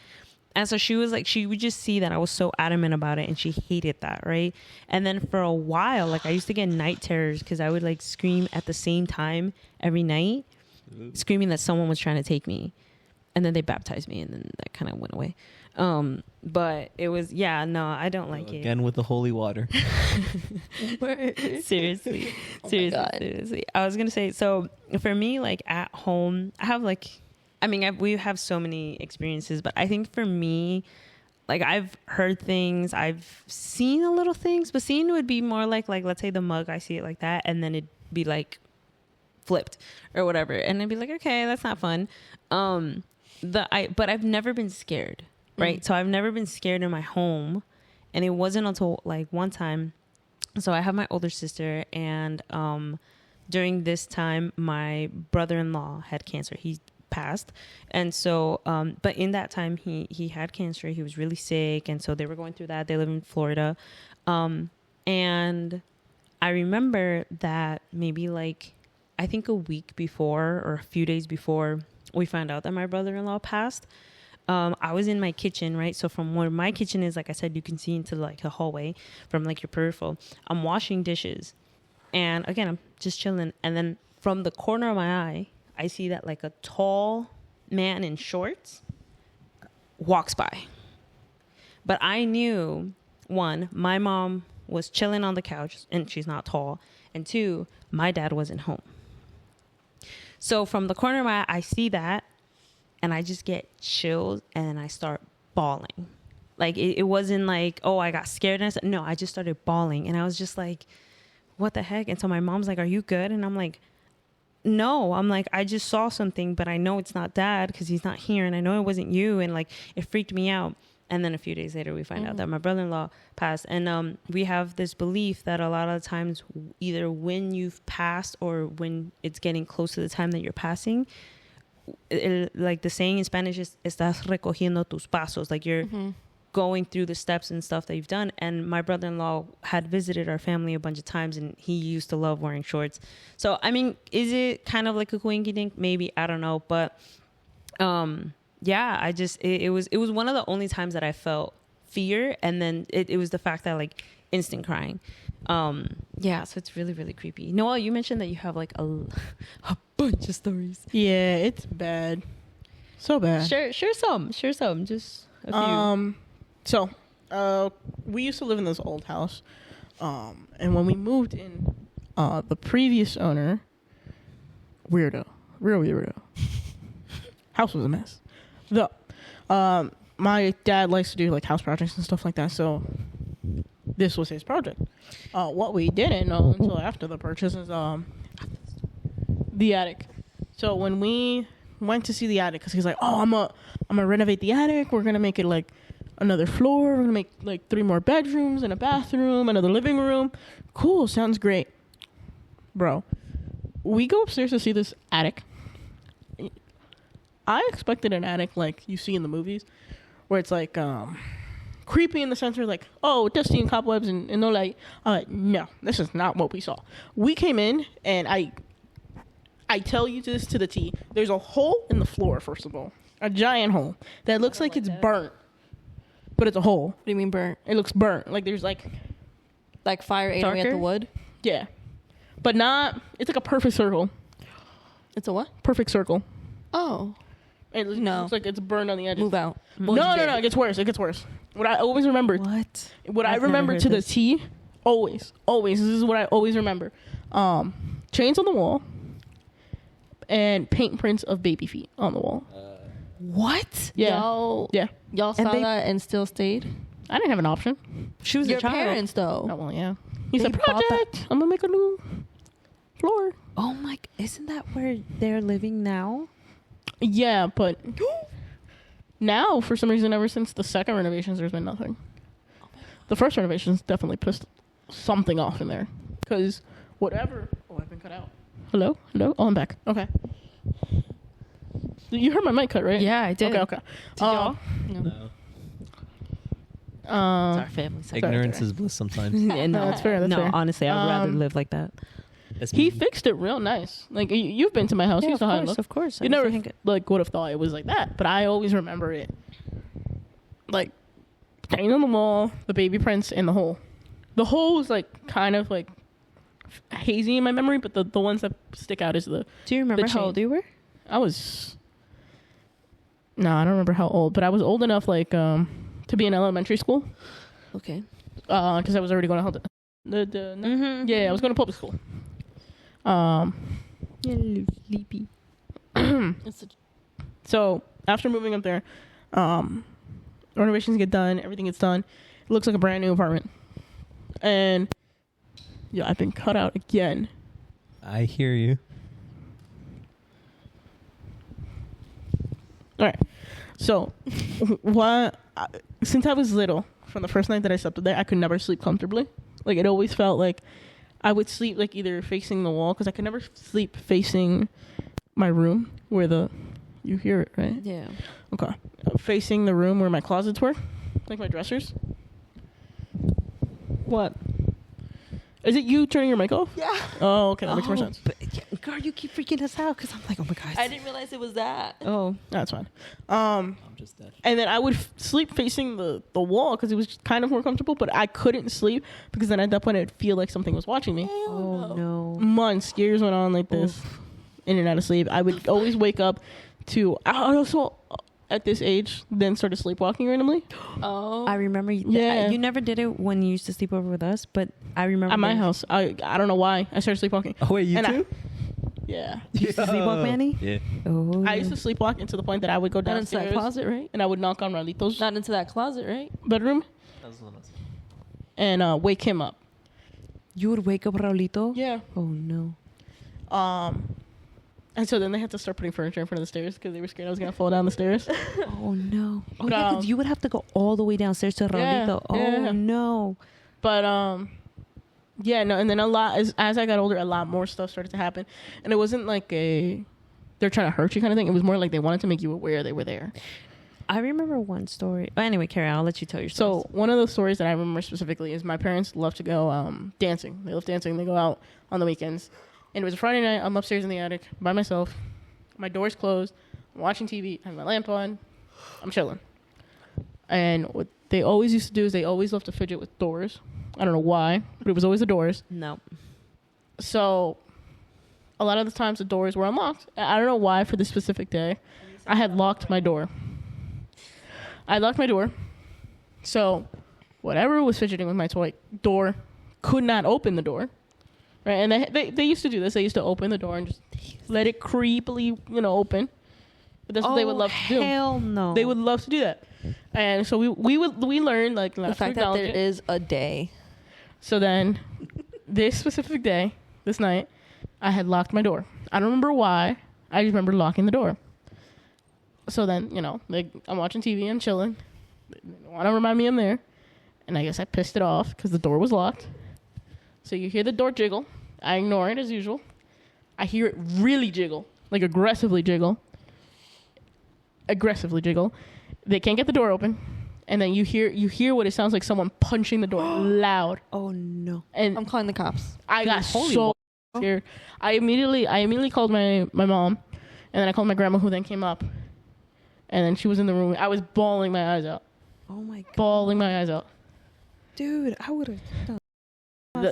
And so she was like, she would just see that I was so adamant about it and she hated that, right? And then for a while, like I used to get night terrors because I would like scream at the same time every night, screaming that someone was trying to take me. And then they baptized me and then that kind of went away. But it was, no, I don't like it. Again with the holy water. Seriously. Oh Seriously. I was going to say, so for me, like at home, I have like, we have so many experiences, but I think for me, like I've heard things, I've seen a little things, but seeing would be more like let's say the mug, I see it like that, and then it'd be like flipped or whatever, and I'd be like, okay, that's not fun. But I've never been scared, right? So I've never been scared in my home, and it wasn't until like one time. So I have my older sister, and during this time, my brother-in-law had cancer. He passed, and so but in that time he had cancer. He was really sick, and so they were going through that. They live in Florida, and I remember that maybe like I think a week before or a few days before we found out that my brother-in-law passed, I was in my kitchen, right? So from where my kitchen is, like I said, you can see into like the hallway from like your peripheral. I'm washing dishes, and again I'm just chilling, and then from the corner of my eye I see that like a tall man in shorts walks by. But I knew, one, my mom was chilling on the couch and she's not tall. And two, my dad wasn't home. So from the corner of my eye, I see that and I just get chills and I start bawling. Like it wasn't like, oh, I got scared. No, I just started bawling. And I was just like, what the heck? And so my mom's like, are you good? And I'm like, no, I'm like, I just saw something, but I know it's not dad because he's not here, and I know it wasn't you, and like it freaked me out. And then a few days later we find out that my brother-in-law passed, and we have this belief that a lot of the times either when you've passed or when it's getting close to the time that you're passing, like the saying in Spanish is estás recogiendo tus pasos, like you're going through the steps and stuff that you've done. And my brother-in-law had visited our family a bunch of times, and he used to love wearing shorts. So I mean, is it kind of like a coinky-dink? Maybe, I don't know, but I just it was one of the only times that I felt fear, and then it was the fact that like instant crying. So it's really, really creepy. Noelle, you mentioned that you have like a bunch of stories. Yeah, it's bad, so bad. Share some, just a few. So, we used to live in this old house, and when we moved in, the previous owner, real weirdo. House was a mess. My dad likes to do like house projects and stuff like that, so this was his project. What we didn't know until after the purchase is the attic. So when we went to see the attic because he's like, oh, I'm gonna renovate the attic. We're gonna make it like another floor. We're gonna make like 3 more bedrooms and a bathroom, another living room. Cool, sounds great, bro. We go upstairs to see this attic. I expected an attic like you see in the movies, where it's like creepy in the sense where like, oh, dusty and cobwebs and no light. No, this is not what we saw. We came in and I tell you this to the T. There's a hole in the floor, first of all. A giant hole that looks like it's burnt. But it's a hole. What do you mean burnt? It looks burnt. Like there's like Fire ate away at Darker? the wood? yeah. But not, it's like a perfect circle. It's a what? Perfect circle. Oh. It No. looks like it's burned on the edges. Move out. No, it gets worse. It gets worse. What I always remember, What? I I've never remember heard to the this. T, always, this is what I always remember. Chains on the wall and paint prints of baby feet on the wall. What? Yeah. Y'all Yeah. saw they- that and still stayed? I didn't have an option. She was Your a child. parents, though. Oh, well, yeah. He They said, bought that- project. I'm going to make a new floor. Oh my! Isn't that where they're living now? Yeah, but now, for some reason, ever since the second renovations, there's been nothing. The first renovations definitely pissed something off in there. Because whatever... Oh, I've been cut out. Hello? Oh, I'm back. Okay. You heard my mic cut, right? Yeah, I did. Okay. y'all? No. It's our family. Ignorance is bliss sometimes. no, that's fair, that's no, fair. honestly, I'd rather live like that. He fixed it real nice. Like, you've been to my house. Yeah, You of saw how it course, looked. of course. You never like would have thought it was like that, but I always remember it. Like, stains on the wall, the baby prints, and the hole. The hole was like kind of like hazy in my memory, but the ones that stick out is the. Do you remember the how chain. old you were? I was. No, I don't remember how old, but I was old enough like to be in elementary school. Okay. Because I was already going to yeah, I was going to public school. Yeah, sleepy. So after moving up there, renovations get done, everything gets done. It looks like a brand new apartment. And yeah, I've been cut out again. I hear you. All right. So since I was little, from the first night that I slept there, I could never sleep comfortably. Like, it always felt like I would sleep like either facing the wall, because I could never sleep facing my room where you hear it, right? Yeah. Okay. Facing the room where my closets were, like my dressers. What? Is it you turning your mic off? Yeah. Oh, okay. That makes more sense. But, girl, you keep freaking us out because I'm like, oh my god. I didn't realize it was that. Oh. That's fine. I'm just dead. And then I would sleep facing the wall because it was kind of more comfortable, but I couldn't sleep because then at that point I'd feel like something was watching me. Oh no. Months, years went on like this, in and out of sleep. I would always wake up to, I also, at this age, then started sleepwalking randomly. Oh. I remember. Yeah. You never did it when you used to sleep over with us, but I remember At my house. I don't know why. I started sleepwalking. Oh wait, you And too? Yeah. You used to sleepwalk, Manny? Yeah. Oh. I used to sleepwalk into the point that I would go Not into that downstairs closet, right? and I would knock on Ralito's Not into that closet, right? bedroom and wake him up. You would wake up Raulito? Yeah. Oh no. And so then they had to start putting furniture in front of the stairs because they were scared I was going to fall down the stairs. Oh no. Oh But, yeah, 'cause you would have to go all the way downstairs to Yeah, Raulito. Oh yeah. no. But yeah, no, and then a lot as I got older, a lot more stuff started to happen, and it wasn't like they're trying to hurt you kind of thing. It was more like they wanted to make you aware they were there. I remember one story. Oh, anyway, Karen, I'll let you tell your story. So one of those stories that I remember specifically is my parents love to go dancing. They love dancing. They go out on the weekends, and it was a Friday night. I'm upstairs in the attic by myself. My door's closed. I'm watching TV. I have my lamp on. I'm chilling. And what they always used to do is they always love to fidget with doors. I don't know why, but it was always the doors. No. So a lot of the times the doors were unlocked. I don't know why for this specific day. I had locked my door. So whatever was fidgeting with my toy door could not open the door. Right? And they used to do this. They used to open the door and just let it creepily, open. But that's what they would love to do. Hell no. They would love to do that. And so we learned like The not to fact that acknowledge there it. is a day. So then, this specific day, this night, I had locked my door. I don't remember why. I just remember locking the door. So then, like I'm watching TV and chilling. They want to remind me I'm there. And I guess I pissed it off because the door was locked. So you hear the door jiggle. I ignore it as usual. I hear it really jiggle, like aggressively jiggle. They can't get the door open. And then you hear what it sounds like someone punching the door loud. Oh no. And I'm calling the cops. I got so scared. I immediately called my mom, and then I called my grandma, who then came up. And then she was in the room. I was bawling my eyes out. Oh my god. Bawling my eyes out. Dude, I would have done.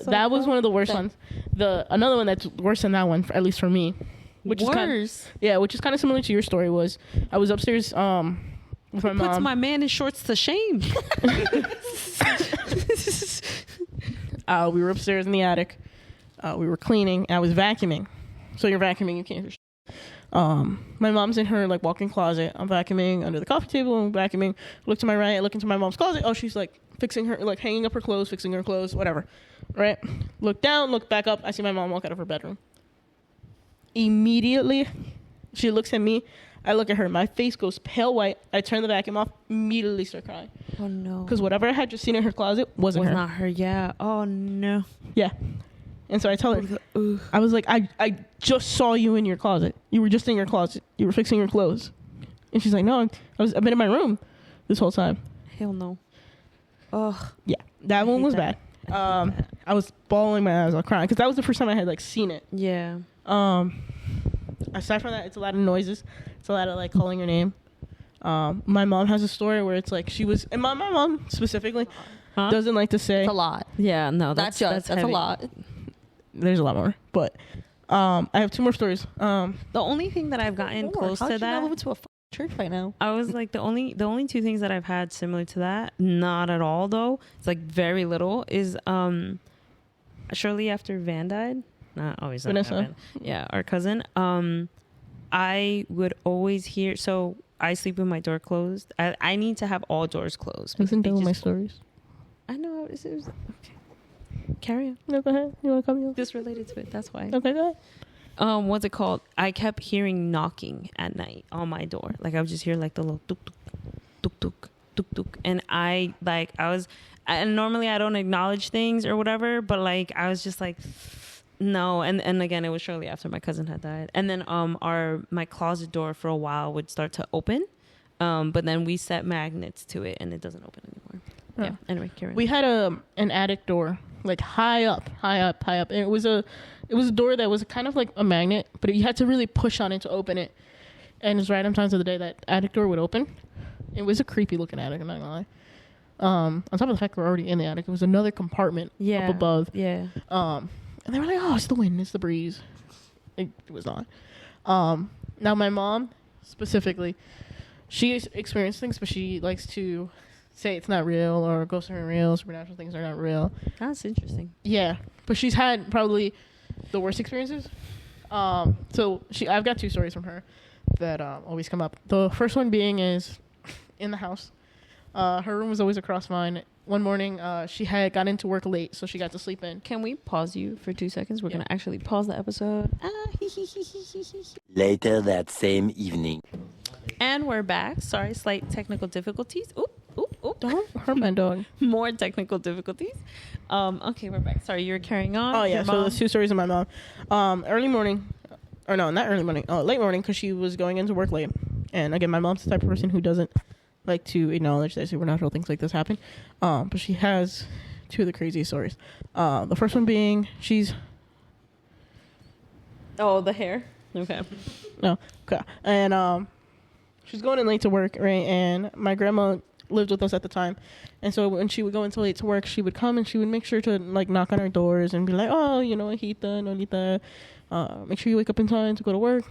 That was one of the worst ones. Another one that's worse than that one, at least for me. Which is kind of similar to your story. Was I was upstairs with my mom. Puts my man in shorts to shame. We were upstairs in the attic. We were cleaning. And I was vacuuming. So you're vacuuming, you can't hear shit. My mom's in her like walk-in closet. I'm vacuuming under the coffee table. I'm vacuuming. Look to my right. I look into my mom's closet. Oh, she's like fixing her, like hanging up her clothes, fixing her clothes, whatever. Right? Look down. Look back up. I see my mom walk out of her bedroom. Immediately, she looks at me. I look at her. My face goes pale white. I turn the vacuum off. Immediately start crying. Oh no. Because whatever I had just seen in her closet wasn't Was her. not her. Yeah. Oh no. Yeah. And so I tell her, I was like, I just saw you in your closet. You were just in your closet. You were fixing your clothes. And she's like, no, I've been in my room this whole time. Hell no. Ugh. Yeah, that one was bad. I was bawling my eyes out crying because that was the first time I had like seen it. Yeah. Aside from that, it's a lot of noises. It's a lot of like calling your name. My mom has a story where it's like she was, and my mom specifically doesn't like to say. It's a lot. Yeah. No. That's That's a heavy. lot. There's a lot more, but I have two more stories. The only thing that I've gotten close How to did you not that, move to a church right now? I was like the only two things that I've had similar to that, not at all though. It's like very little. Is shortly after Van died, not always Vanessa. yeah, our cousin. I would always hear. So I sleep with my door closed. I need to have all doors closed. Listen to They my just- stories. I know it was okay. Carry on. No, go ahead. You want to come? Just related to it. That's why. Okay, go ahead. What's it called? I kept hearing knocking at night on my door. Like I would just hear like the little tuk tuk tuk tuk tuk tuk, and and normally I don't acknowledge things or whatever, but like I was just like, no. And again, it was shortly after my cousin had died, and then my closet door for a while would start to open, but then we set magnets to it and it doesn't open anymore. Yeah. Anyway, carry on. We had an attic door, like high up. And it was a door that was kind of like a magnet, but you had to really push on it to open it. And it's random times of the day that attic door would open. It was a creepy looking attic, I'm not gonna lie. On top of the fact we're already in the attic, it was another compartment up above. Yeah. And they were like, "Oh, it's the wind, it's the breeze." It was not. Now my mom specifically, she experienced things, but she likes to say it's not real or ghosts aren't real, supernatural things are not real. That's interesting. Yeah, but she's had probably the worst experiences. So I've got two stories from her that always come up. The first one being is in the house. Her room was always across mine. One morning, she had got into work late, so she got to sleep in. Can we pause you for 2 seconds? We're gonna actually pause the episode. Later that same evening. And we're back. Sorry, slight technical difficulties. Oop, oop, oop. Don't hurt my dog. More technical difficulties. Okay, we're back. Sorry, you were carrying on. Oh, yeah. Your So mom? there's two stories of my mom. Early morning. Or no, not early morning. Late morning, because she was going into work late. And again, my mom's the type of person who doesn't like to acknowledge that supernatural things like this happen. But she has two of the craziest stories. The first one being Oh, the hair. Okay. No. Okay. And she's going in late to work, right? And my grandma lived with us at the time. And so when she would go into late to work, she would come and she would make sure to like knock on our doors and be like, "Oh, hijita, nonita, make sure you wake up in time to go to work."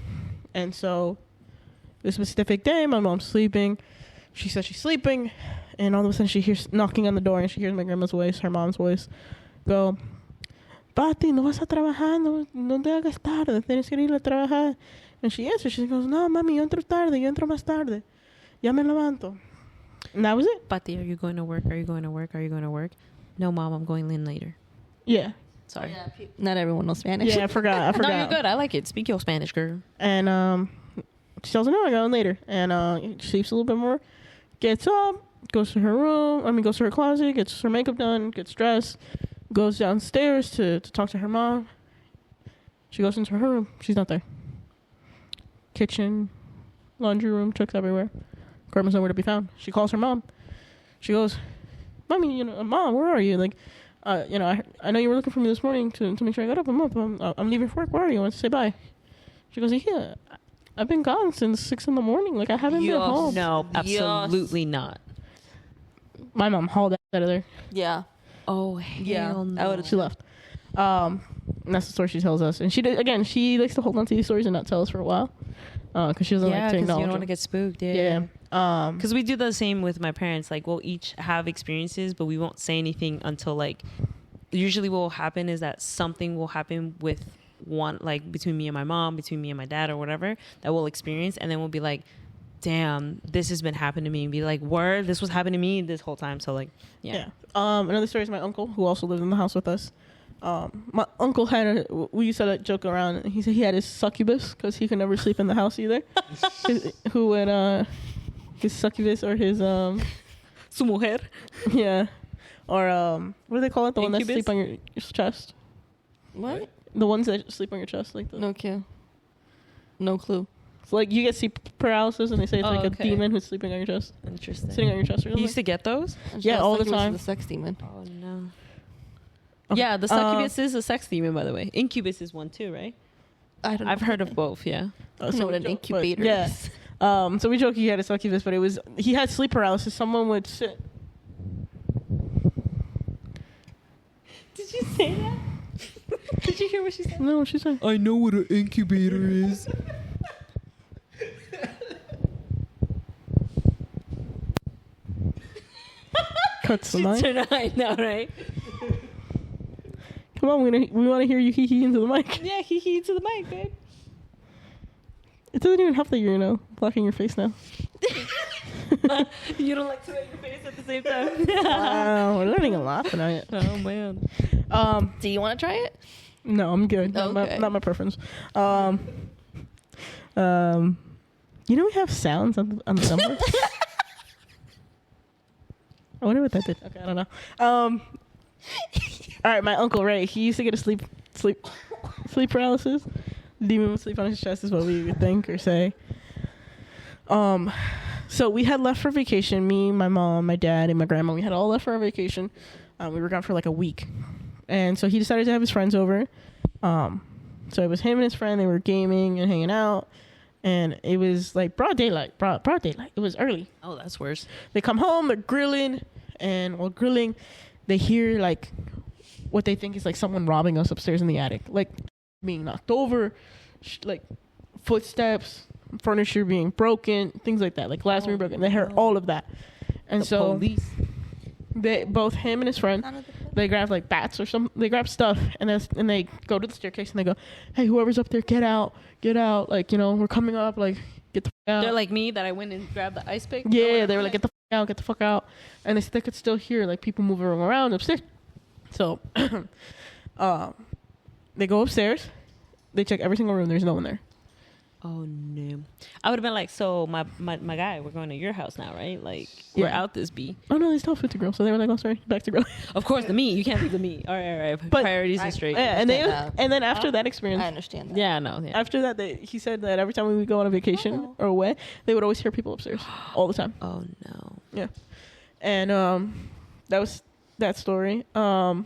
And so this specific day, my mom's sleeping. She says she's sleeping, and all of a sudden she hears knocking on the door, and she hears my grandma's voice, her mom's voice, go, "Pati, no vas a trabajar, no te hagas tarde, tienes que ir a trabajar." And she answers, she goes, "No, mami, yo entro tarde, yo entro más tarde, ya me levanto." And that was it. Pati, are you going to work? Are you going to work? Are you going to work? No, Mom, I'm going in later. Yeah. Sorry. Not everyone knows Spanish. Yeah, I forgot. No, you're good. I like it. Speak your Spanish, girl. And she tells her, no, I got on later. And sleeps a little bit more, gets up, goes to her room, goes to her closet, gets her makeup done, gets dressed, goes downstairs to talk to her mom. She goes into her room. She's not there. Kitchen, laundry room, checks everywhere. Grandma's nowhere to be found. She calls her mom. She goes, Mommy, Mom, where are you? Like, I know you were looking for me this morning to make sure I got up. I'm leaving for work. Where are you? I want to say bye. She goes, yeah, I've been gone since 6 a.m. Like, I haven't been home. No, absolutely not. My mom hauled out of there. Yeah. Oh, hell Yeah. no. I would have. She left. And that's the story she tells us. And she likes to hold on to these stories and not tell us for a while. Because she doesn't like to because you acknowledge don't want to them. get spooked. Yeah. Because we do the same with my parents. Like, we'll each have experiences, but we won't say anything until, like, usually what will happen is that something will happen with one, like, between me and my mom, between me and my dad or whatever, that we'll experience. And then we'll be like, damn, this has been happening to me. And be like, word, this was happening to me this whole time. So, like, yeah. Another story is my uncle, who also lived in the house with us. My uncle we used to like, joke around. He said he had his succubus because he could never sleep in the house either. Who would his succubus or his Su mujer. yeah, or what do they call it? The one that Incubus? sleep on your chest. What? The ones that sleep on your chest, like the. No clue. No clue. It's like you get sleep paralysis, and they say it's like a okay. demon who's sleeping on your chest, Interesting. sitting on your chest or You something. used to get those? Yeah, all the time. The sex demon. Oh, no. Okay. Yeah, the succubus is a sex demon, by the way. Incubus is one too, right? I don't know. I've heard of both, yeah. I don't know what we an joke, but incubator yeah. is. So we joke he had a succubus, but he had sleep paralysis. Someone would sit. Did you say that? Did you hear what she said? No, what she said. I know what an incubator is. Cuts the mic. I know, right? Come on, we want to hear you hee hee into the mic. Yeah, he to the mic, babe. It doesn't even help that you're blocking your face now. You don't like to make your face at the same time. Wow, we're learning a lot tonight. Oh man. Do you want to try it? No, I'm good. Okay. Not my preference. We have sounds on the number. I wonder what that did. Okay, I don't know. All right, my Uncle Ray, he used to get a sleep paralysis. Demon would sleep on his chest is what we would think or say. So we had left for vacation. Me, my mom, my dad, and my grandma. We had all left for our vacation. We were gone for like a week, and so he decided to have his friends over. So it was him and his friend. They were gaming and hanging out, and it was like broad daylight. It was early. Oh, that's worse. They come home, they're grilling, and while grilling, they hear like what they think is like someone robbing us upstairs in the attic, like being knocked over, like footsteps, furniture being broken, things like that, like glass being broken. They heard all of that, and The so police. both him and his friend, they grab like bats or something. They grab stuff and they go to the staircase and they go, "Hey, whoever's up there, get out! Like, we're coming up. Like, get the fuck out." They're like me that I went and grabbed the ice pick. Yeah, they were like, get the fuck out. And they could still hear like people moving around upstairs. So they go upstairs, they check every single room, there's no one there. Oh no. I would have been like, so my guy, we're going to your house now, right? Like, we're Yeah. out this bee. Oh no, they still have food to grill. So they were like, oh sorry, back to grilling. Of course, the meat. You can't leave the meat. All right. But- Priorities are straight. Yeah, understand that. and then after that I experience, understand that. Yeah, no. Yeah. after that, he said that every time we would go on a vacation or away, they would always hear people upstairs all the time. Oh no. Yeah. And that was that story. Well,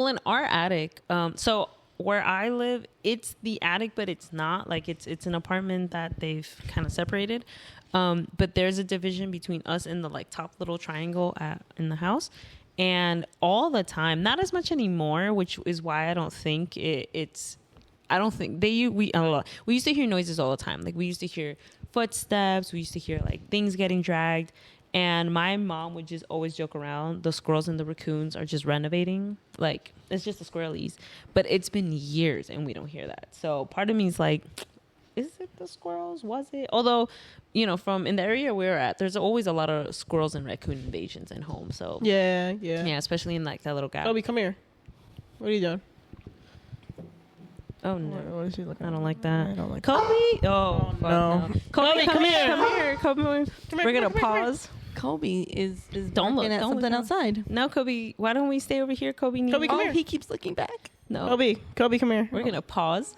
in our attic, so where I live, it's the attic, but it's not like it's an apartment that they've kind of separated. But there's a division between us and the like top little triangle in the house, and all the time, not as much anymore, which is why I don't think it's. I don't think we used to hear noises all the time. Like we used to hear footsteps. We used to hear like things getting dragged. And my mom would just always joke around, the squirrels and the raccoons are just renovating. Like, it's just the squirrelies. But it's been years and we don't hear that. So part of me is like, is it the squirrels? Was it? Although, from in the area we're at, there's always a lot of squirrels and raccoon invasions in homes. So Yeah. yeah, especially in like that little gap. Toby, come here. What are you doing? Oh no. What is he looking I at? don't like that. I don't like Kobe? Oh, fuck no. Kobe, come here. Come here. Kobe, here, we're going to come here. pause. Kobe is Don't look, looking at don't look something down. outside. No, Kobe, why don't we stay over here? Kobe needs Kobe, come Oh, here. he keeps looking back. No. Kobe, come here. We're going to pause.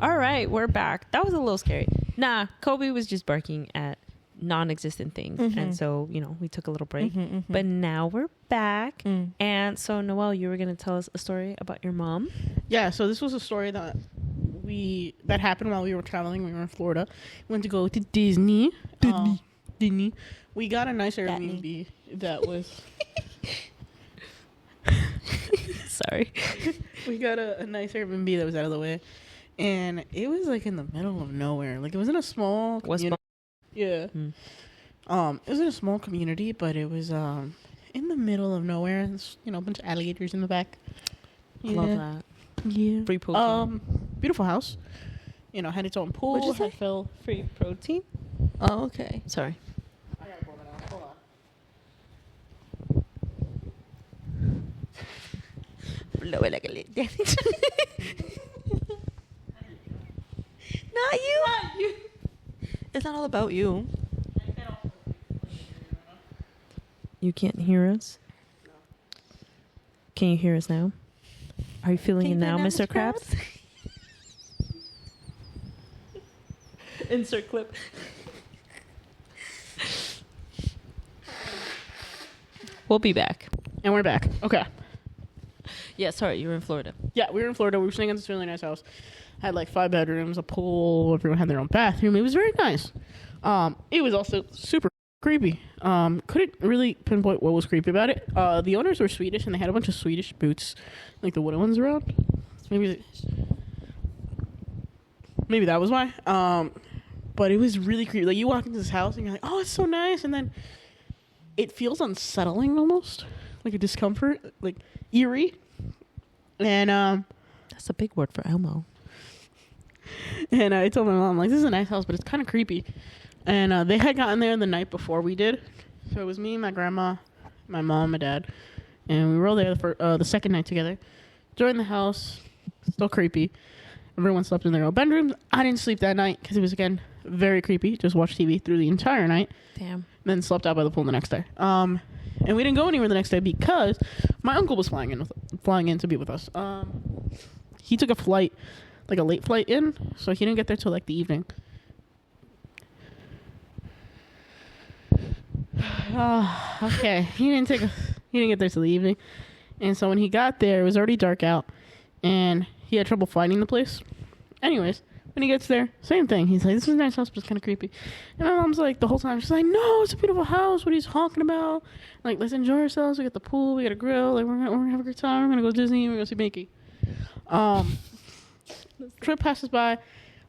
All right, we're back. That was a little scary. Nah, Kobe was just barking at non-existent things. And so, we took a little break. But now we're back. And so, Noelle, you were going to tell us a story about your mom. Yeah, so this was a story that happened while we were traveling. We were in Florida. We went to go to Disney. Disney. We got a nice Airbnb that was... Sorry. We got a nice Airbnb that was out of the way. And it was like in the middle of nowhere. Like it was in a small community. Yeah. It was in a small community, but it was in the middle of nowhere. There's, a bunch of alligators in the back. Yeah. Love that. Yeah. Free protein. Beautiful house. Had its own pool. What'd you say? Free protein? Oh, okay. Sorry. I gotta pull that out. Hold on. Blow it like a lit. Not you. It's not all about you. You can't hear us? Can you hear us now? Are you feeling it now, Mr. Krabs? Insert clip. We'll be back. And we're back. Okay. Yeah, sorry, you were in Florida. Yeah, we were in Florida. We were staying in this really nice house. Had like 5 bedrooms, a pool. Everyone had their own bathroom. It was very nice. It was also super creepy. Couldn't really pinpoint what was creepy about it. The owners were Swedish, and they had a bunch of Swedish boots, like the wooden ones around. Maybe that was why. But it was really creepy. Like you walk into this house and you're like, oh, it's so nice, and then it feels unsettling almost, like a discomfort, like eerie. And That's a big word for Elmo. And I told my mom, like, this is a nice house, but it's kind of creepy. And they had gotten there the night before we did. So it was me, my grandma, my mom, my dad. And we were all there for the second night together. Joined the house. Still creepy. Everyone slept in their own bedrooms. I didn't sleep that night because it was, again, very creepy. Just watched TV through the entire night. Damn. Then slept out by the pool the next day. And we didn't go anywhere the next day because my uncle was flying in to be with us. He took a flight, like a late flight in, so he didn't get there till like the evening. Okay, he didn't get there till the evening, and so when he got there, it was already dark out, and he had trouble finding the place. Anyways, when he gets there, same thing. He's like, "This is a nice house, but it's kind of creepy." And my mom's like, the whole time, she's like, "No, it's a beautiful house. What are you talking about? Like, let's enjoy ourselves. We got the pool, we got a grill. Like, we're gonna have a good time. We're gonna go to Disney. We're gonna see Mickey." Trip passes by.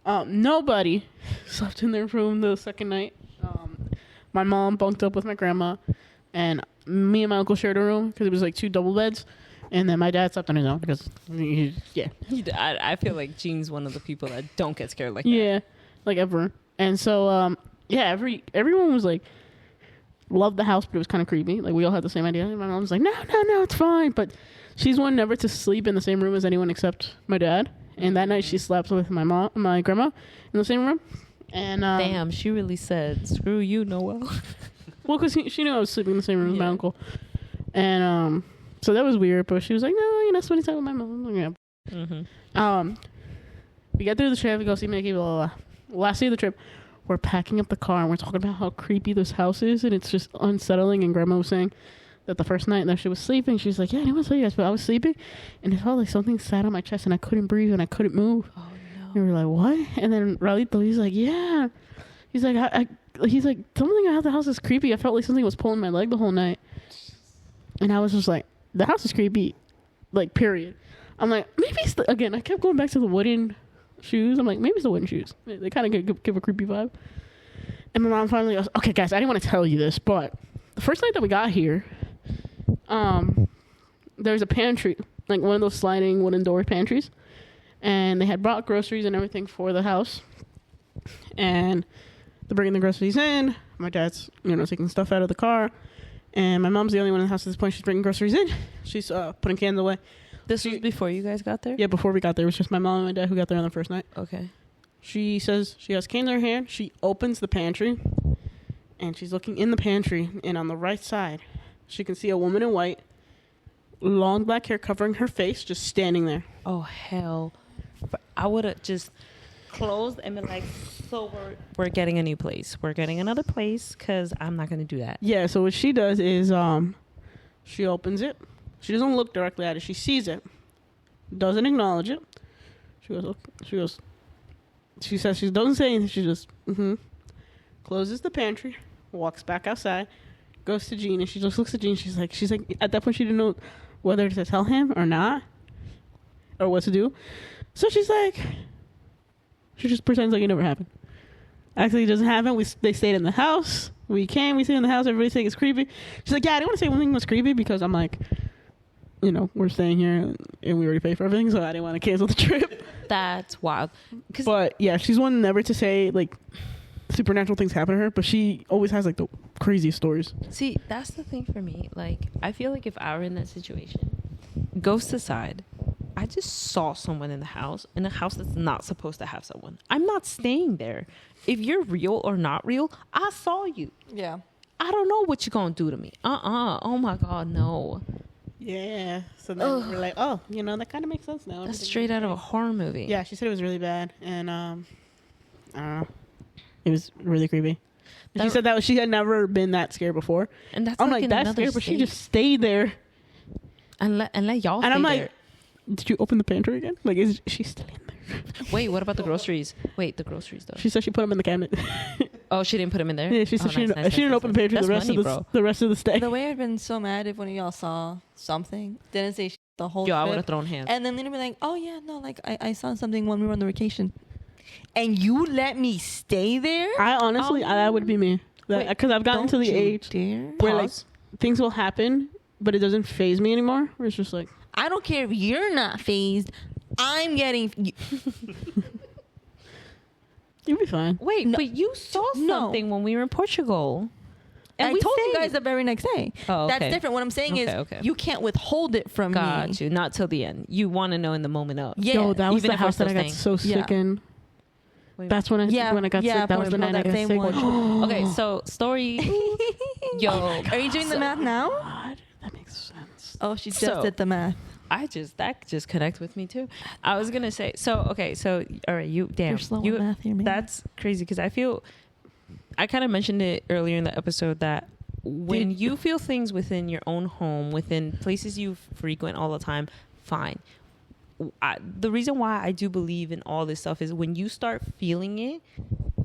Nobody slept in their room the second night. My mom bunked up with my grandma, and me and my uncle shared a room because it was like 2 double beds. And then my dad slept on his own because, I feel like Gene's one of the people that don't get scared like that. Yeah, like ever. And so, everyone was like, loved the house, but it was kind of creepy. Like, we all had the same idea. And my mom was like, no, it's fine. But she's one never to sleep in the same room as anyone except my dad. And that night she slept with my grandma in the same room. And damn, she really said, "Screw you, Noelle." Well, because she knew I was sleeping in the same room with my uncle. And so that was weird. But she was like, "No, you're not spending time with my mom." Yeah. Mm-hmm. We get through the trip. We go see Mickey. Blah, blah, blah. Last day of the trip, we're packing up the car and we're talking about how creepy this house is, and it's just unsettling. And Grandma was saying that the first night that she was sleeping, she was like, "Yeah, I didn't want to tell you guys, but I was sleeping, and it felt like something sat on my chest, and I couldn't breathe, and I couldn't move." Oh no! And we were like, "What?" And then Ralito, he's like, "Yeah." He's like, he's like, "Something about the house is creepy. I felt like something was pulling my leg the whole night." And I was just like, "The house is creepy," like, period. I'm like, maybe it's again, I kept going back to the wooden shoes. I'm like, maybe it's the wooden shoes. They kind of give a creepy vibe. And my mom finally goes, "Okay, guys, I didn't want to tell you this, but the first night that we got here, there's a pantry, like one of those sliding wooden door pantries. And they had brought groceries and everything for the house. And they're bringing the groceries in. My dad's, taking stuff out of the car. And my mom's the only one in the house at this point. She's bringing groceries in. She's putting cans away. This was before you guys got there? Yeah, before we got there. It was just my mom and my dad who got there on the first night. Okay. She says she has cans in her hand. She opens the pantry, and she's looking in the pantry. And on the right side, she can see a woman in white, long black hair covering her face, just standing there. Oh, hell. I would have just closed and been like, so we're getting a new place. We're getting another place because I'm not going to do that. Yeah, so what she does is she opens it. She doesn't look directly at it. She sees it. Doesn't acknowledge it. She says she doesn't say anything. She just, closes the pantry, walks back outside, goes to Gene, and she just looks at Gene. She's like, at that point, she didn't know whether to tell him or not, or what to do. So she just pretends like it never happened. Actually, it doesn't happen. They stayed in the house. We stayed in the house. Everybody saying it's creepy. She's like, yeah, I didn't want to say one thing was creepy because I'm like, we're staying here and we already paid for everything, so I didn't want to cancel the trip. That's wild. But yeah, she's one never to say like supernatural things happen to her, but she always has like the craziest stories. See, that's the thing for me. Like, I feel like if I were in that situation, ghost aside, I just saw someone in a house that's not supposed to have someone. I'm not staying there. If you're real or not real, I saw you. Yeah. I don't know what you're going to do to me. Oh my God, no. Yeah. So then we're like, oh, that kind of makes sense now. That's straight out of a horror movie. Yeah, she said it was really bad, and I don't know, it was really creepy. She said that she had never been that scared before, and that's I'm like that's scared, but she just stayed there, and let y'all. And stay I'm there. like, did you open the pantry again? Like, is she still in there? Wait, what about the groceries? Wait, the groceries though. She said she put them in the cabinet. Oh, she didn't put them in there. Yeah, she said she didn't open the pantry That's the rest money, of bro. the rest of the stay. The way I'd been so mad if one of y'all saw something, didn't say the whole Yo, I trip, would have thrown hands. and then they'd be like, oh yeah, no, like I saw something when we were on the vacation, and you let me stay there. I honestly, that would be me. Because I've gotten to the age where like things will happen, but it doesn't phase me anymore. Where it's just like, I don't care if you're not phased. I'm getting. you'll be fine. Wait, No. but you saw No. something when we were in Portugal. And I we told you stayed. guys the very next day. Oh, okay. That's different. What I'm saying is, Okay. you can't withhold it from me. Got you. Not till the end. You want to know in the moment of. Yeah. Yo, that was Even the if we're house that I still got staying. so sick Yeah. in. Wait, That's when I got sick. That was the night I got same sick. one. Okay, so story. Yo, Are you doing the math now? God, that makes sense. Oh, she just So- did the math. that just connects with me too. I was gonna say, so all right, You're slow on math here, man. That's crazy because I kind of mentioned it earlier in the episode that when you feel things within your own home, within places you frequent all the time, fine. The reason why I do believe in all this stuff is when you start feeling it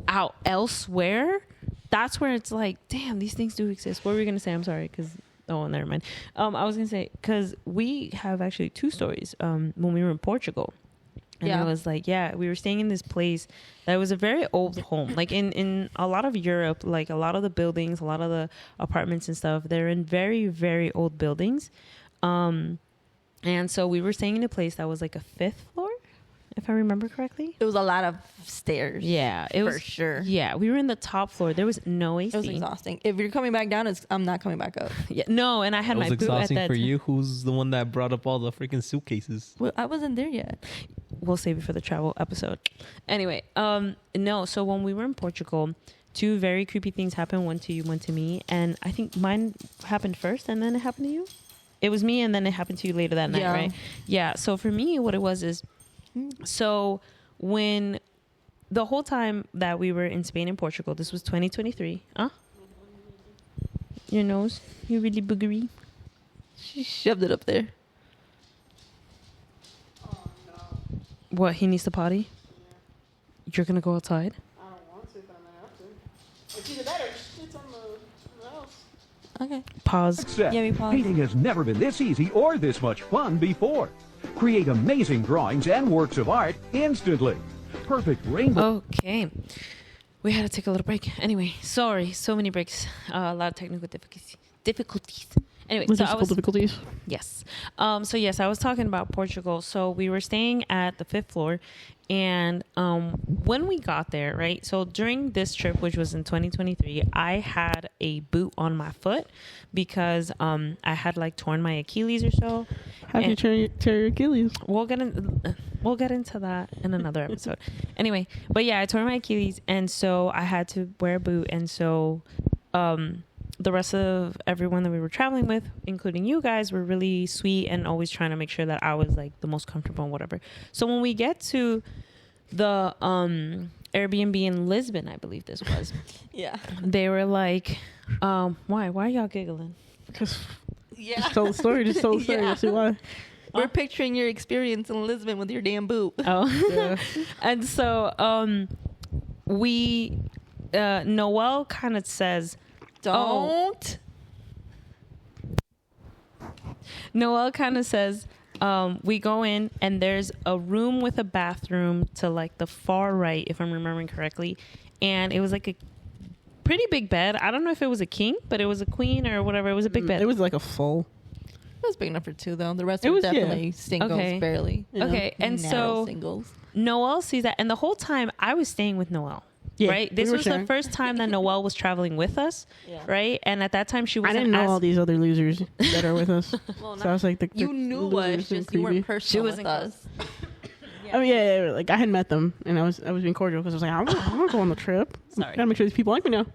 out elsewhere, that's where it's like, damn, these things do exist. What were we gonna say? I'm sorry, because never mind. I was gonna say because we have actually two stories. When we were in Portugal, and Yeah. it was like, we were staying in this place that was a very old home. Like in a lot of Europe, like a lot of the buildings, a lot of the apartments and stuff, they're in very, very old buildings. And so we were staying in a place that was like a 5th floor, if I remember correctly. It was a lot of stairs. Yeah, it for was sure. Yeah, we were in the top floor. There was no AC. It was exhausting. If you're coming back down, I'm not coming back up. Yeah, no, and I had It my was boot at exhausting that for time. you. Who's the one that brought up all the freaking suitcases? Well, I wasn't there yet. We'll save it for the travel episode. Anyway, no. So when we were in Portugal, two very creepy things happened. One to you, one to me, and I think mine happened first, and then it happened to you. It was me, and then it happened to you later that night, Yeah. right? Yeah. So for me, what it was is, so when the whole time that we were in Spain and Portugal, this was 2023. Your nose, you really boogery. She shoved it up there. What? He needs to potty. You're gonna go outside. I don't want to, but I'm gonna have to. It's either that or shit's on the house. Okay. Pause. Said, Yeah, we paused. painting has never been this easy or this much fun before. Create amazing drawings and works of art instantly. Perfect rainbow. Okay. We had to take a little break. Anyway, sorry. So many breaks. A lot of technical difficulties. Anyway, so I Logistical was difficulties. yes. So yes, I was talking about Portugal. So we were staying at the 5th floor, and when we got there, right? So during this trip, which was in 2023, I had a boot on my foot because I had like torn my Achilles or so. How did you tear your Achilles? We'll get into that in another episode. Anyway, but yeah, I tore my Achilles, and so I had to wear a boot, and so the rest of everyone that we were traveling with, including you guys, were really sweet and always trying to make sure that I was like the most comfortable and whatever. So when we get to the Airbnb in Lisbon, I believe this was, Yeah. they were like, why are y'all giggling? Because Yeah. just tell the story. Just tell the story. Yeah. Let's see why. We're picturing your experience in Lisbon with your damn boot. Oh, Yeah. and so we Noelle kind of says, Don't. Noelle kind of says, we go in and there's a room with a bathroom to like the far right, if I'm remembering correctly. And it was like a pretty big bed. I don't know if it was a king, but it was a queen or whatever. It was a big bed. It was like a full. It was big enough for two, though. The rest It were was, yeah. definitely singles, Okay. barely. You know, okay. And Narrow so singles. Noelle sees that. And the whole time I was staying with Noelle. Yeah, right? we This were was sharing. the first time that Noelle was traveling with us. Yeah. Right? And at that time she I wasn't didn't know as all these other losers that are with us. Well, So I was like, the you knew losers us, and just you creepy. weren't personal wasn't with us. I mean, yeah, like I had met them, and I was being cordial because I was like, I'm gonna go on the trip. Sorry. Gotta make sure these people like me now.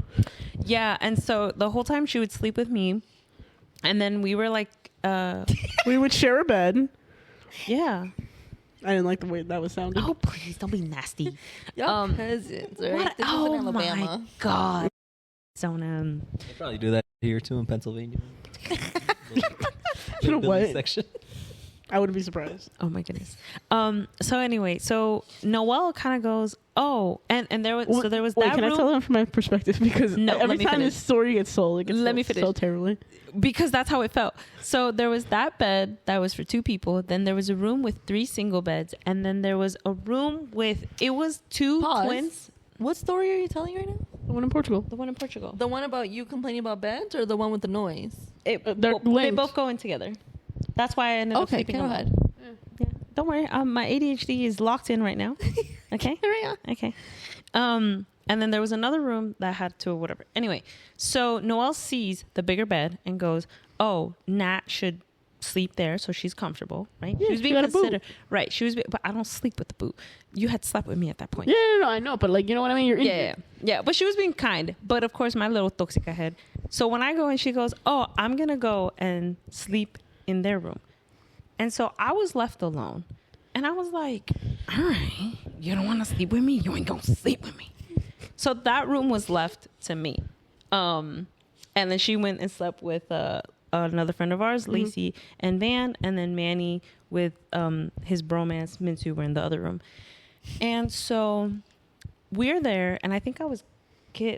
Yeah, and so the whole time she would sleep with me, and then we were like, We would share a bed. yeah. I didn't like the way that was sounding. Oh please, don't be nasty. Y'all cousins, right? What? This is Oh in my Alabama. god. So They probably do that here too in Pennsylvania. You know Billy what? Section. I wouldn't be surprised. oh my goodness. So anyway, so Noelle kind of goes, oh, and there was so there was Wait, that can room I tell them from my perspective? Because No, every let me time finish. this story gets told, it gets Let told me finish. so terribly. because that's how it felt. So there was that bed that was for 2 people. Then there was a room with 3 single beds, and then there was a room with it was 2 Pause. twins. What story are you telling right now? The one in Portugal. The one in Portugal. The one about you complaining about beds, or the one with the noise? They're Well, they linked. both go in together. That's why I ended up Okay, sleeping go on ahead. Yeah. Don't worry. My ADHD is locked in right now. Okay. Okay. And then there was another room that had 2 or whatever. Anyway, so Noelle sees the bigger bed and goes, "Oh, Nat should sleep there, so she's comfortable, right?" Yeah, she was she being got a boot. considered, right? She was, but I don't sleep with the boot. You had slept with me at that point. Yeah, no, I know, but like, you know what I mean? You're Yeah. But she was being kind. But of course, my little toxica head. So when I go and she goes, "Oh, I'm gonna go and sleep in their room," and so I was left alone, and I was like, "All right, you don't want to sleep with me? You ain't gonna sleep with me." So that room was left to me, and then she went and slept with another friend of ours, Lacey and Van, and then Manny with his bromance. Mintu were in the other room, and so we're there, and I think I was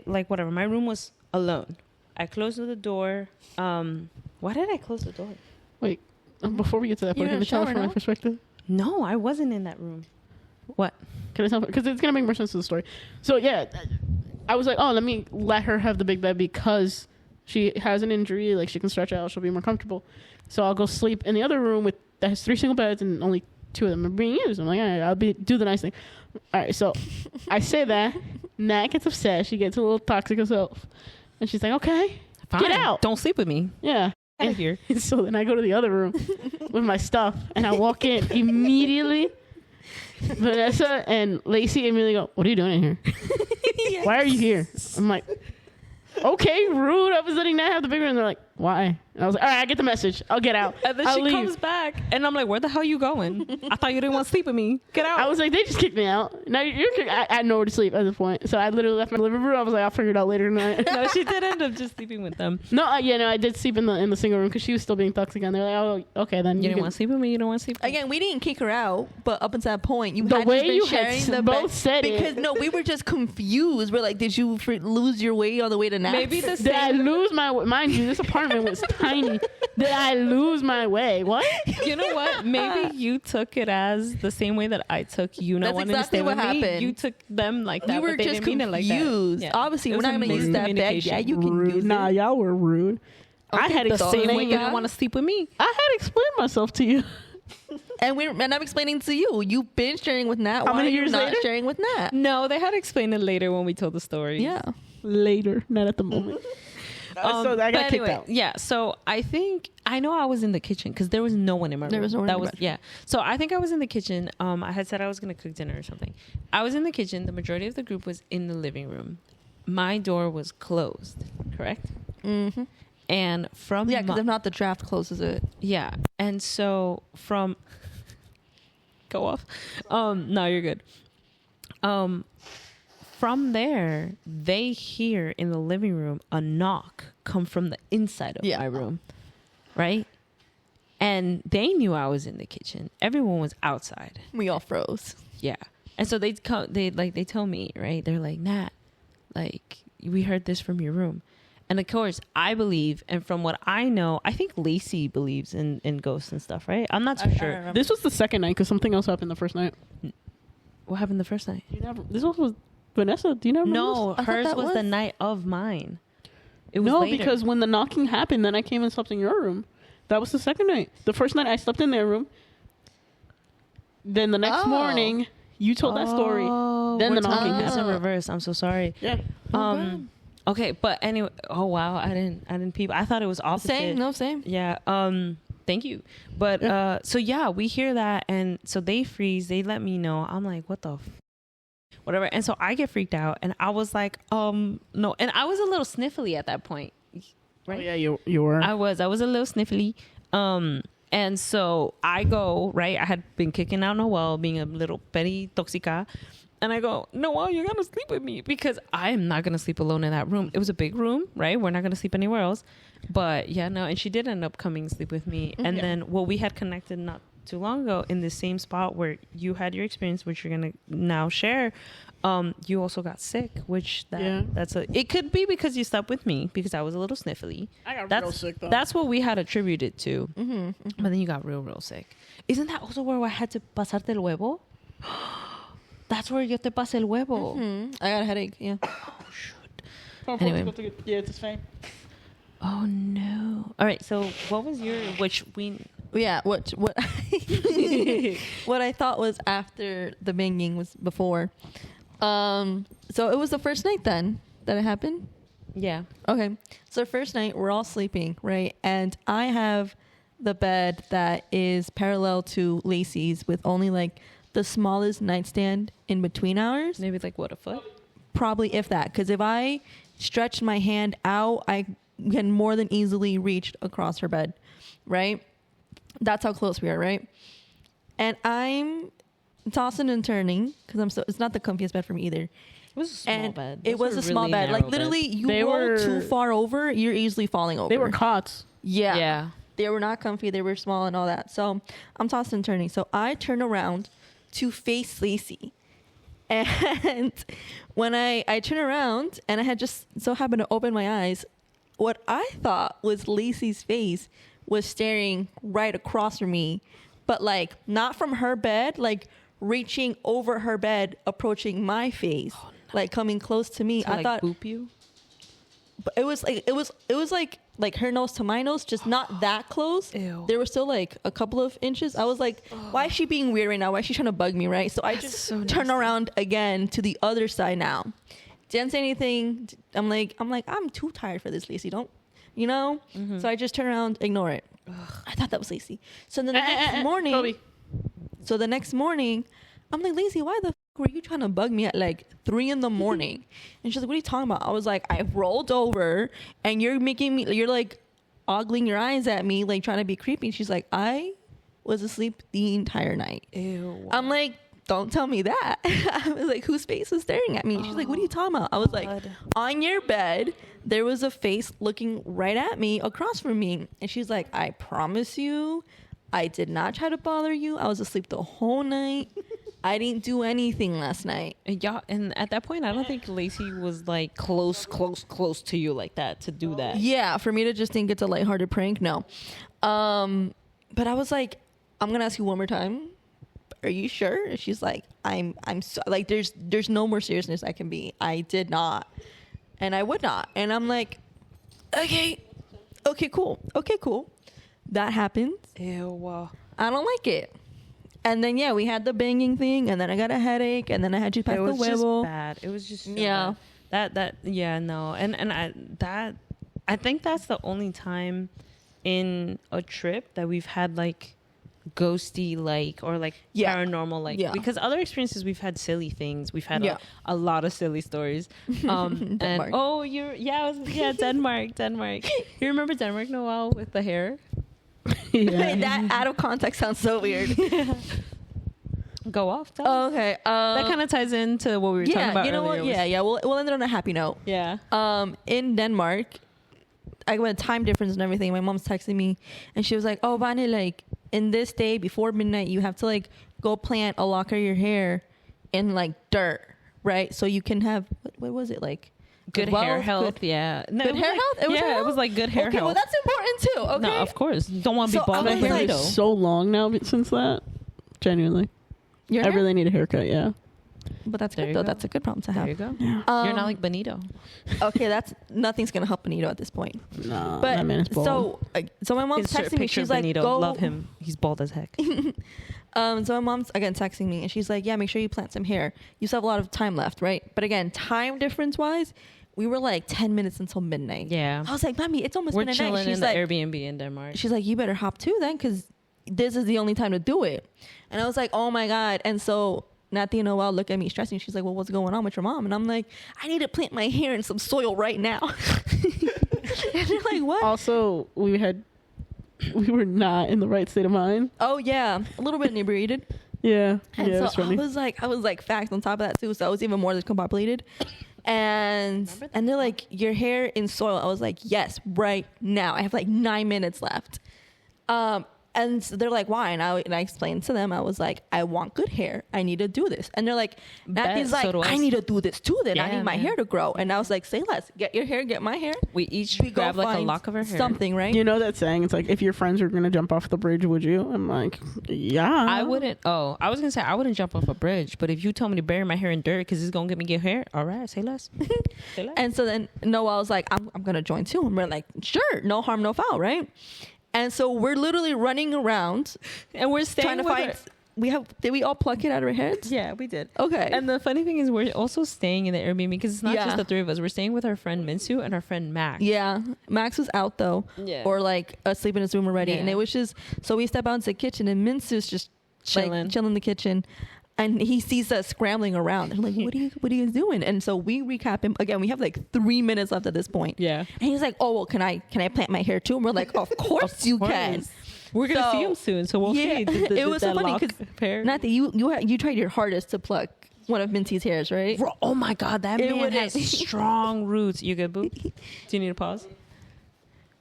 whatever. My room was alone. I closed the door. Why did I close the door? Wait, before we get to that You're point, in can the I tell it shower from my now? perspective? No, I wasn't in that room. What? Can I tell? Because it's gonna make more sense to the story. So yeah, I was like, oh, let her have the big bed because she has an injury. Like she can stretch out, she'll be more comfortable. So I'll go sleep in the other room that has 3 single beds and only 2 of them are being used. I'm like, all right, do the nice thing. All right, so I say that. Nat gets upset. She gets a little toxic herself, and she's like, okay, Fine. get out. Don't sleep with me. Yeah. Out of here. So then I go to the other room with my stuff, and I walk in immediately. Vanessa and Lacey immediately go, "What are you doing in here? Why are you here?" I'm like, "Okay, rude. I was letting Nat have the bigger," and they're like, "Why?" And I was like, "All right, I get the message. I'll get out. And then I'll she leave." comes back, and I'm like, "Where the hell you going? I thought you didn't want to sleep with me. Get out." I was like, "They just kicked me out. Now I had nowhere to sleep at this point." So I literally left my living room. I was like, "I'll figure it out later tonight." No, she did end up just sleeping with them. No, I did sleep in the single room because she was still being toxic, and they're like, "Oh, okay, then You didn't want to sleep with me. You don't want to sleep with me. Again, we didn't kick her out, but up until that point, you The had way just been you had sharing the both bed said it. because no, we were just confused. We're like, did you lose your way on the way to Nats? Maybe the Did I same. lose my way? Mind you, this apartment was tiny. Did I lose my way? What? You know what? Maybe you took it as the same way that I took you not That's wanting exactly to stay what with me. happened. You took them like that, we were but they just didn't mean it like that. confused. Yeah. Obviously, It we're was not a going to use that bed. Yeah, miscommunication. you can Rude. use Nah, it. y'all were rude. I had The explained same way you didn't want to sleep with me. I had explained myself to you. And I'm explaining to you. You've been sharing with Nat. How Why many are you years not later? sharing with Nat? No, they had to explain it later when we told the story. Yeah. Later, not at the moment. So I But got kicked anyway, out. Yeah, so I think I know I was in the kitchen because there was no one in my room. There was no one that in was your yeah. So I think I was in the kitchen. I had said I was gonna cook dinner or something. I was in the kitchen. The majority of the group was in the living room. My door was closed. Correct. Mm-hmm. And from Yeah, because if not, the draft closes it. yeah, and so from go off. No, you're good. From there, they hear in the living room a knock come from the inside of my room, right? And they knew I was in the kitchen. Everyone was outside. We all froze. Yeah, and so they tell me, right? They're like, Nat, like we heard this from your room, and of course I believe, and from what I know, I think Lacey believes in ghosts and stuff, right? I'm not too sure. This was the second night because something else happened the first night. What happened the first night? This was Vanessa. Do you know? No, I thought hers that was the was- night of mine. It was No, later. because when the knocking happened, then I came and slept in your room. That was the second night. The first night I slept in their room. Then the next morning, you told that story. Then we're the knocking telling this in happened. reverse. I'm so sorry. Yeah. Okay, but anyway. Oh wow, I didn't peep. I thought it was opposite. Same. Yeah. Thank you. But so yeah, we hear that, and so they freeze. They let me know. I'm like, what the. Whatever. And so I get freaked out, and I was like, no. And I was a little sniffly at that point. Right? Oh, yeah, you were. I was a little sniffly. And so I go, right? I had been kicking out Noel, being a little petty toxica. And I go, Noel, you're going to sleep with me because I'm not going to sleep alone in that room. It was a big room, right? We're not going to sleep anywhere else. But yeah, no. And she did end up coming to sleep with me. And then, we had connected not too long ago in the same spot where you had your experience, which you're going to now share. You also got sick, which it could be because you slept with me because I was a little sniffly. I got That's real sick though. That's what we had attributed to. But then you got real sick. Isn't that also where I had to pasarte el huevo? That's where yo te pasé el huevo. I got a headache. Yeah. Anyway. Yeah, it's fine. Oh no. All right. So what was your Yeah. What what I thought was after the banging was before. So it was the first night then that it happened. Yeah. Okay. So first night we're all sleeping, right? And I have the bed that is parallel to Lacey's with only like the smallest nightstand in between ours. Maybe like what, a foot? Probably if that, because if I stretched my hand out, I can more than easily reach across her bed, right? That's how close we are, right? And I'm tossing and turning because it's not the comfiest bed for me either. It was a small bed. It was a small bed. Like literally, you roll too far over, you're easily falling over. They were cots. Yeah. Yeah. They were not comfy. They were small and all that. So I'm tossing and turning. So I turn around to face Lacey. And when I turn around and I had just so happened to open my eyes, what I thought was Lacey's face was staring right across from me, but like not from her bed, like reaching over her bed, approaching my face, like coming close to me. I thought boop you. but it was like her nose to my nose, just not that close. Ew. There were still like a couple of inches. I was like, why is she being weird right now? Why is she trying to bug me, right? So I just so turn around again to the other side now. Didn't say anything. I'm like, I'm too tired for this, Lacey. Don't, you know? So I just turn around, ignore it. I thought that was Lacey. So then the next morning, Kobe. I'm like, Lacey, why the were you trying to bug me at like 3 a.m? And she's like, what are you talking about? I was like, I rolled over and you're like ogling your eyes at me, like trying to be creepy. She's like, I was asleep the entire night. Ew. I'm like, don't tell me that. I was like, whose face was staring at me? She's like, what are you talking about? I was like, on your bed, there was a face looking right at me across from me. And she's like, I promise you, I did not try to bother you. I was asleep the whole night. I didn't do anything last night. And at that point, I don't think Lacey was like close to you like that to do that. Yeah, for me to just think it's a lighthearted prank, no. But I was like, I'm gonna ask you one more time. Are you sure? And she's like, I'm so, like, there's no more seriousness I can be. I did not, and I would not. And I'm like, okay. okay, cool. That happens. Ew. I don't like it. And then yeah, we had the banging thing, and then I got a headache, and then I had to pass It the was just huevo. bad. It was just so Yeah. bad. That yeah, no. And I think that's the only time in a trip that we've had like ghosty like or like Yeah. paranormal like Yeah. because other experiences we've had silly things. We've had Yeah. a lot of silly stories. And Denmark. Denmark. You remember Denmark, Noel, with the hair? Yeah. That out of context sounds so weird. Go off. Tell us. Okay. That kind of ties into what we were talking about you know earlier. what? Yeah. We'll end it on a happy note. Yeah. In Denmark, I went time difference and everything. My mom's texting me, and she was like, "Oh, Vane, like in this day before midnight, you have to like go plant a lock of your hair in like dirt, right? So you can have what was it like? Good wealth, hair health, good- yeah. No, Good it was hair like- health? It was yeah, hair it was health? like good hair Okay, health. well that's important too. Okay. No, of course. Don't want to So be bald I like was My hair like- burrito. is so long now since that. Genuinely. Your I hair? really need a haircut, yeah. But that's There good you though. go. That's a good problem to There have. you go. Um, You're not like Benito. Okay, that's nothing's gonna help Benito at this point. Nah, But that man is bald. so my mom's Insert texting me. picture She's of like, Benito. "Go." Love him. He's bald as heck. So my mom's again texting me, and she's like, "Yeah, make sure you plant some hair. You still have a lot of time left, right?" But again, time difference wise, we were like 10 minutes until midnight. Yeah. I was like, "Mommy, it's almost We're midnight." chilling She's in the like, Airbnb in Denmark. she's like, "You better hop too then, because this is the only time to do it." And I was like, "Oh my god!" And so Nathy and Noelle look at me stressing. She's like, "Well, what's going on with your mom?" And I'm like, "I need to plant my hair in some soil right now." And they're like, "What?" Also, we were not in the right state of mind. Oh yeah, a little bit inebriated. Yeah. And yeah, so it's funny. I was like facts on top of that too. So I was even more discombobulated. And they're like, "Your hair in soil." I was like, "Yes, right now. I have like 9 minutes left." And so they're like, "Why?" And I explained to them, I was like, "I want good hair. I need to do this." And they're like, Nathy's Bet, like, so do I. "I need to do this too then. I Yeah, need my man. hair to grow." And I was like, "Say less. Get your hair, get my hair." We each We go grab like a find lock of her hair. something, right? You know that saying? It's like, if your friends are going to jump off the bridge, would you? I'm like, yeah. I wouldn't. Oh, I was gonna say I wouldn't jump off a bridge, but if you tell me to bury my hair in dirt because it's gonna get me good hair, all right, say less. Say less. And so then Noelle was like, I'm going to join too. And we're like, sure, no harm, no foul, right? And so we're literally running around And we're staying trying to with find. her. Did we all pluck it out of our heads? Yeah, we did. Okay. And the funny thing is, we're also staying in the Airbnb because it's not Yeah. just the three of us. We're staying with our friend Minsu and our friend Max. Yeah. Max was out though. Yeah. Or like asleep in his room already. Yeah. And it was just, so we step out into the kitchen and Minsu's just Chilling. like chilling in the kitchen. And he sees us scrambling around. And I'm like, what are you guys doing? And so we recap him. Again, we have like 3 minutes left at this point. Yeah. And he's like, "Oh, well, can I plant my hair too?" And we're like, "Of course you can." We're gonna So, see him soon, so we'll yeah. see. It was so that funny lock 'cause pair. Nathy, you tried your hardest to pluck one of Minty's hairs, right? Bro, oh my god, that It man wouldn't- has strong roots. You good, boo? Do you need a pause?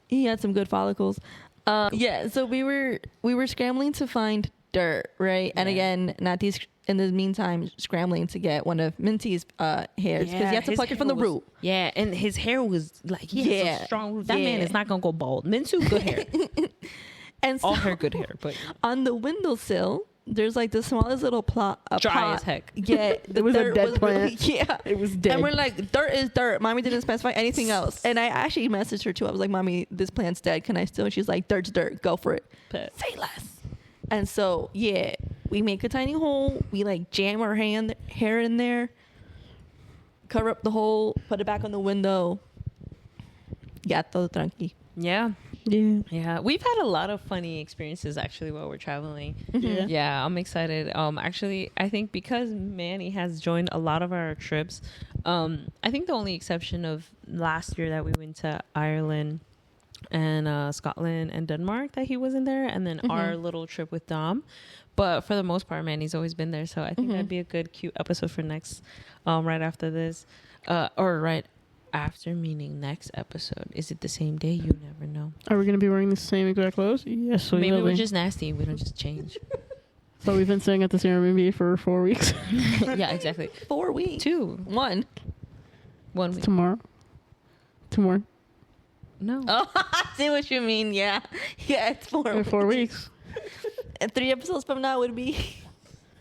He had some good follicles. Yeah, so we were scrambling to find dirt, right? And Yeah. again, Nathy's in the meantime scrambling to get one of Minty's hairs because he had to his pluck it from the hair was- root. Yeah, and his hair was like he has Yeah. a strong root. That man Yeah. is not gonna go bald. Minsu, good hair. And so All hair, good hair. But on the windowsill, there's like the smallest little Dry pot. as heck. Yeah, the was a dirt dead really- plant. yeah, It was dead. And we're like, dirt is dirt. Mommy didn't specify anything else. And I actually messaged her too. I was like, "Mommy, this plant's dead. Can I still?" And she's like, "Dirt's dirt. Go for it. Bet. Say less." And so yeah, we make a tiny hole. We like jam our hair in there, cover up the hole, put it back on the window. Ya todo tranqui. Yeah. yeah. Yeah, we've had a lot of funny experiences actually while we're traveling. Yeah. Yeah, I'm excited. Actually, I think because Manny has joined a lot of our trips, I think the only exception of last year that we went to Ireland and Scotland and Denmark that he wasn't there, and then our little trip with Dom. But for the most part, Manny's always been there, so I think that'd be a good, cute episode for next, right after this, or right after, meaning next episode. Is it the same day? You never know. Are we going to be wearing the same exact clothes? Yes, we Maybe will we're be. just nasty. We don't just change. So we've been staying at this Airbnb for 4 weeks. Yeah, exactly. 4 weeks. 2. 1. 1 week. Tomorrow. 2 more. No. Oh, I see what you mean. Yeah. Yeah, it's 4 In weeks. 4 weeks. And 3 episodes from now would be.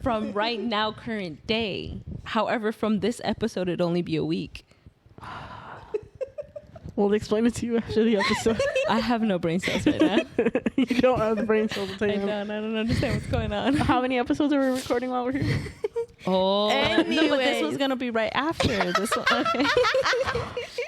From right now, current day. However, from this episode, it'd only be a week. We'll explain it to you after the episode. I have no brain cells right now. You don't have the brain cells to tell I you. don't understand what's going on. How many episodes are we recording while we're here? Oh, no, but this Anyways. was gonna be right after this one. Okay.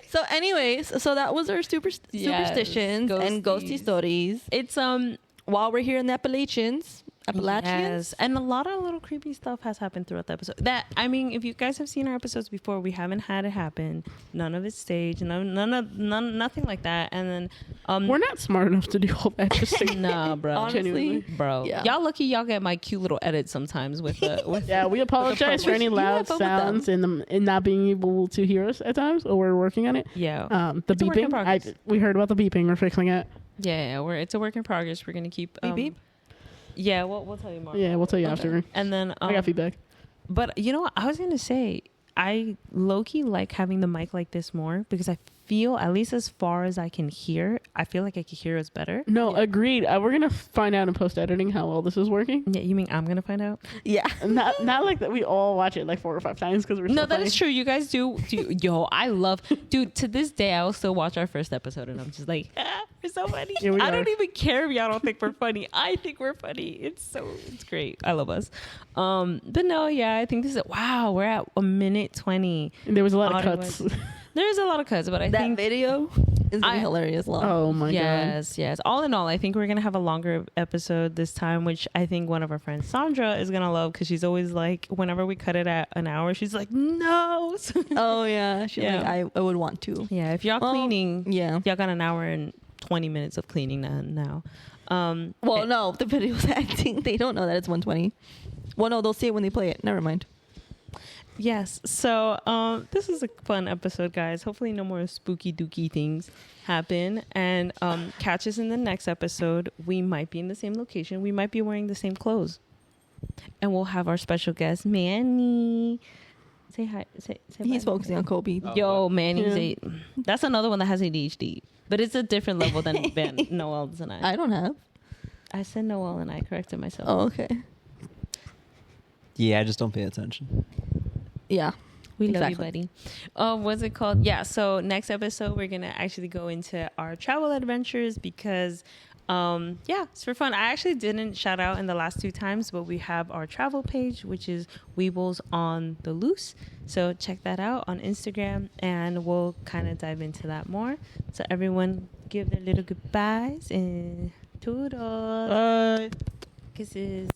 So, anyways, so that was our Yes, superstitions and ghosty ghosties. stories. It's While we're here in the Appalachians, yes, and a lot of little creepy stuff has happened throughout the episode. That I mean, if you guys have seen our episodes before, we haven't had it happen. None of it's staged. Nothing like that. And then We're not smart enough to do all that. Just so nah, bro. Honestly, Genuinely. Bro, Yeah. y'all lucky y'all get my cute little edits sometimes with the with Yeah, we apologize for any You loud have fun with sounds and not being able to hear us at times, or we're working on it. yeah. The It's a work in beeping. progress. We heard about the beeping. We're fixing it. Yeah, it's a work in progress. We're gonna keep Beep, beep? Yeah, we'll tell you more. Yeah, we'll tell you Okay. after. And then I got feedback. But you know what? I was gonna say I low-key like having the mic like this more because I feel, at least as far as I can hear, I feel like I can hear us better. No, agreed. We're gonna find out in post editing how well this is working. Yeah, you mean I'm gonna find out? yeah. Not like that. We all watch it like 4 or 5 times because we're No, so that funny. is true. You guys do. Yo, I love, dude. To this day, I will still watch our first episode, and I'm just like, we're so funny. Here we I are. don't even care if y'all don't think we're funny. I think we're funny. It's great. I love us. But no, yeah, I think this is wow. We're at 1:20. And there was a lot of Audio cuts. was- There's a lot of cuts, but I That think video is gonna be hilarious long. Oh my god. yes. All in all, I think we're gonna have a longer episode this time, which I think one of our friends, Sandra, is gonna love because she's always like, whenever we cut it at an hour, she's like, no. Oh yeah. She's Yeah. like, I would want to. Yeah, if y'all Well, cleaning, Yeah. y'all got an hour and 20 minutes of cleaning now. Well, no, the video's acting. They don't know that it's 120. Well, no, they'll see it when they play it. Never mind. Yes. So this is a fun episode, guys. Hopefully no more spooky dooky things happen. And catch us in the next episode. We might be in the same location. We might be wearing the same clothes. And we'll have our special guest, Manny. Say hi. Say He's bye. focusing on Kobe. Yo, Manny's Yeah. that's another one that has ADHD. But it's a different level than Noel's and I. I don't have. I said Noel and I corrected myself. Oh, okay. Yeah, I just don't pay attention. Yeah. We Exactly. love you, buddy. What's it called? Yeah. So next episode, we're gonna actually go into our travel adventures because, it's for fun. I actually didn't shout out in the last 2 times, but we have our travel page, which is Weebles on the Loose. So check that out on Instagram, and we'll kind of dive into that more. So everyone, give their little goodbyes and toodles, kisses.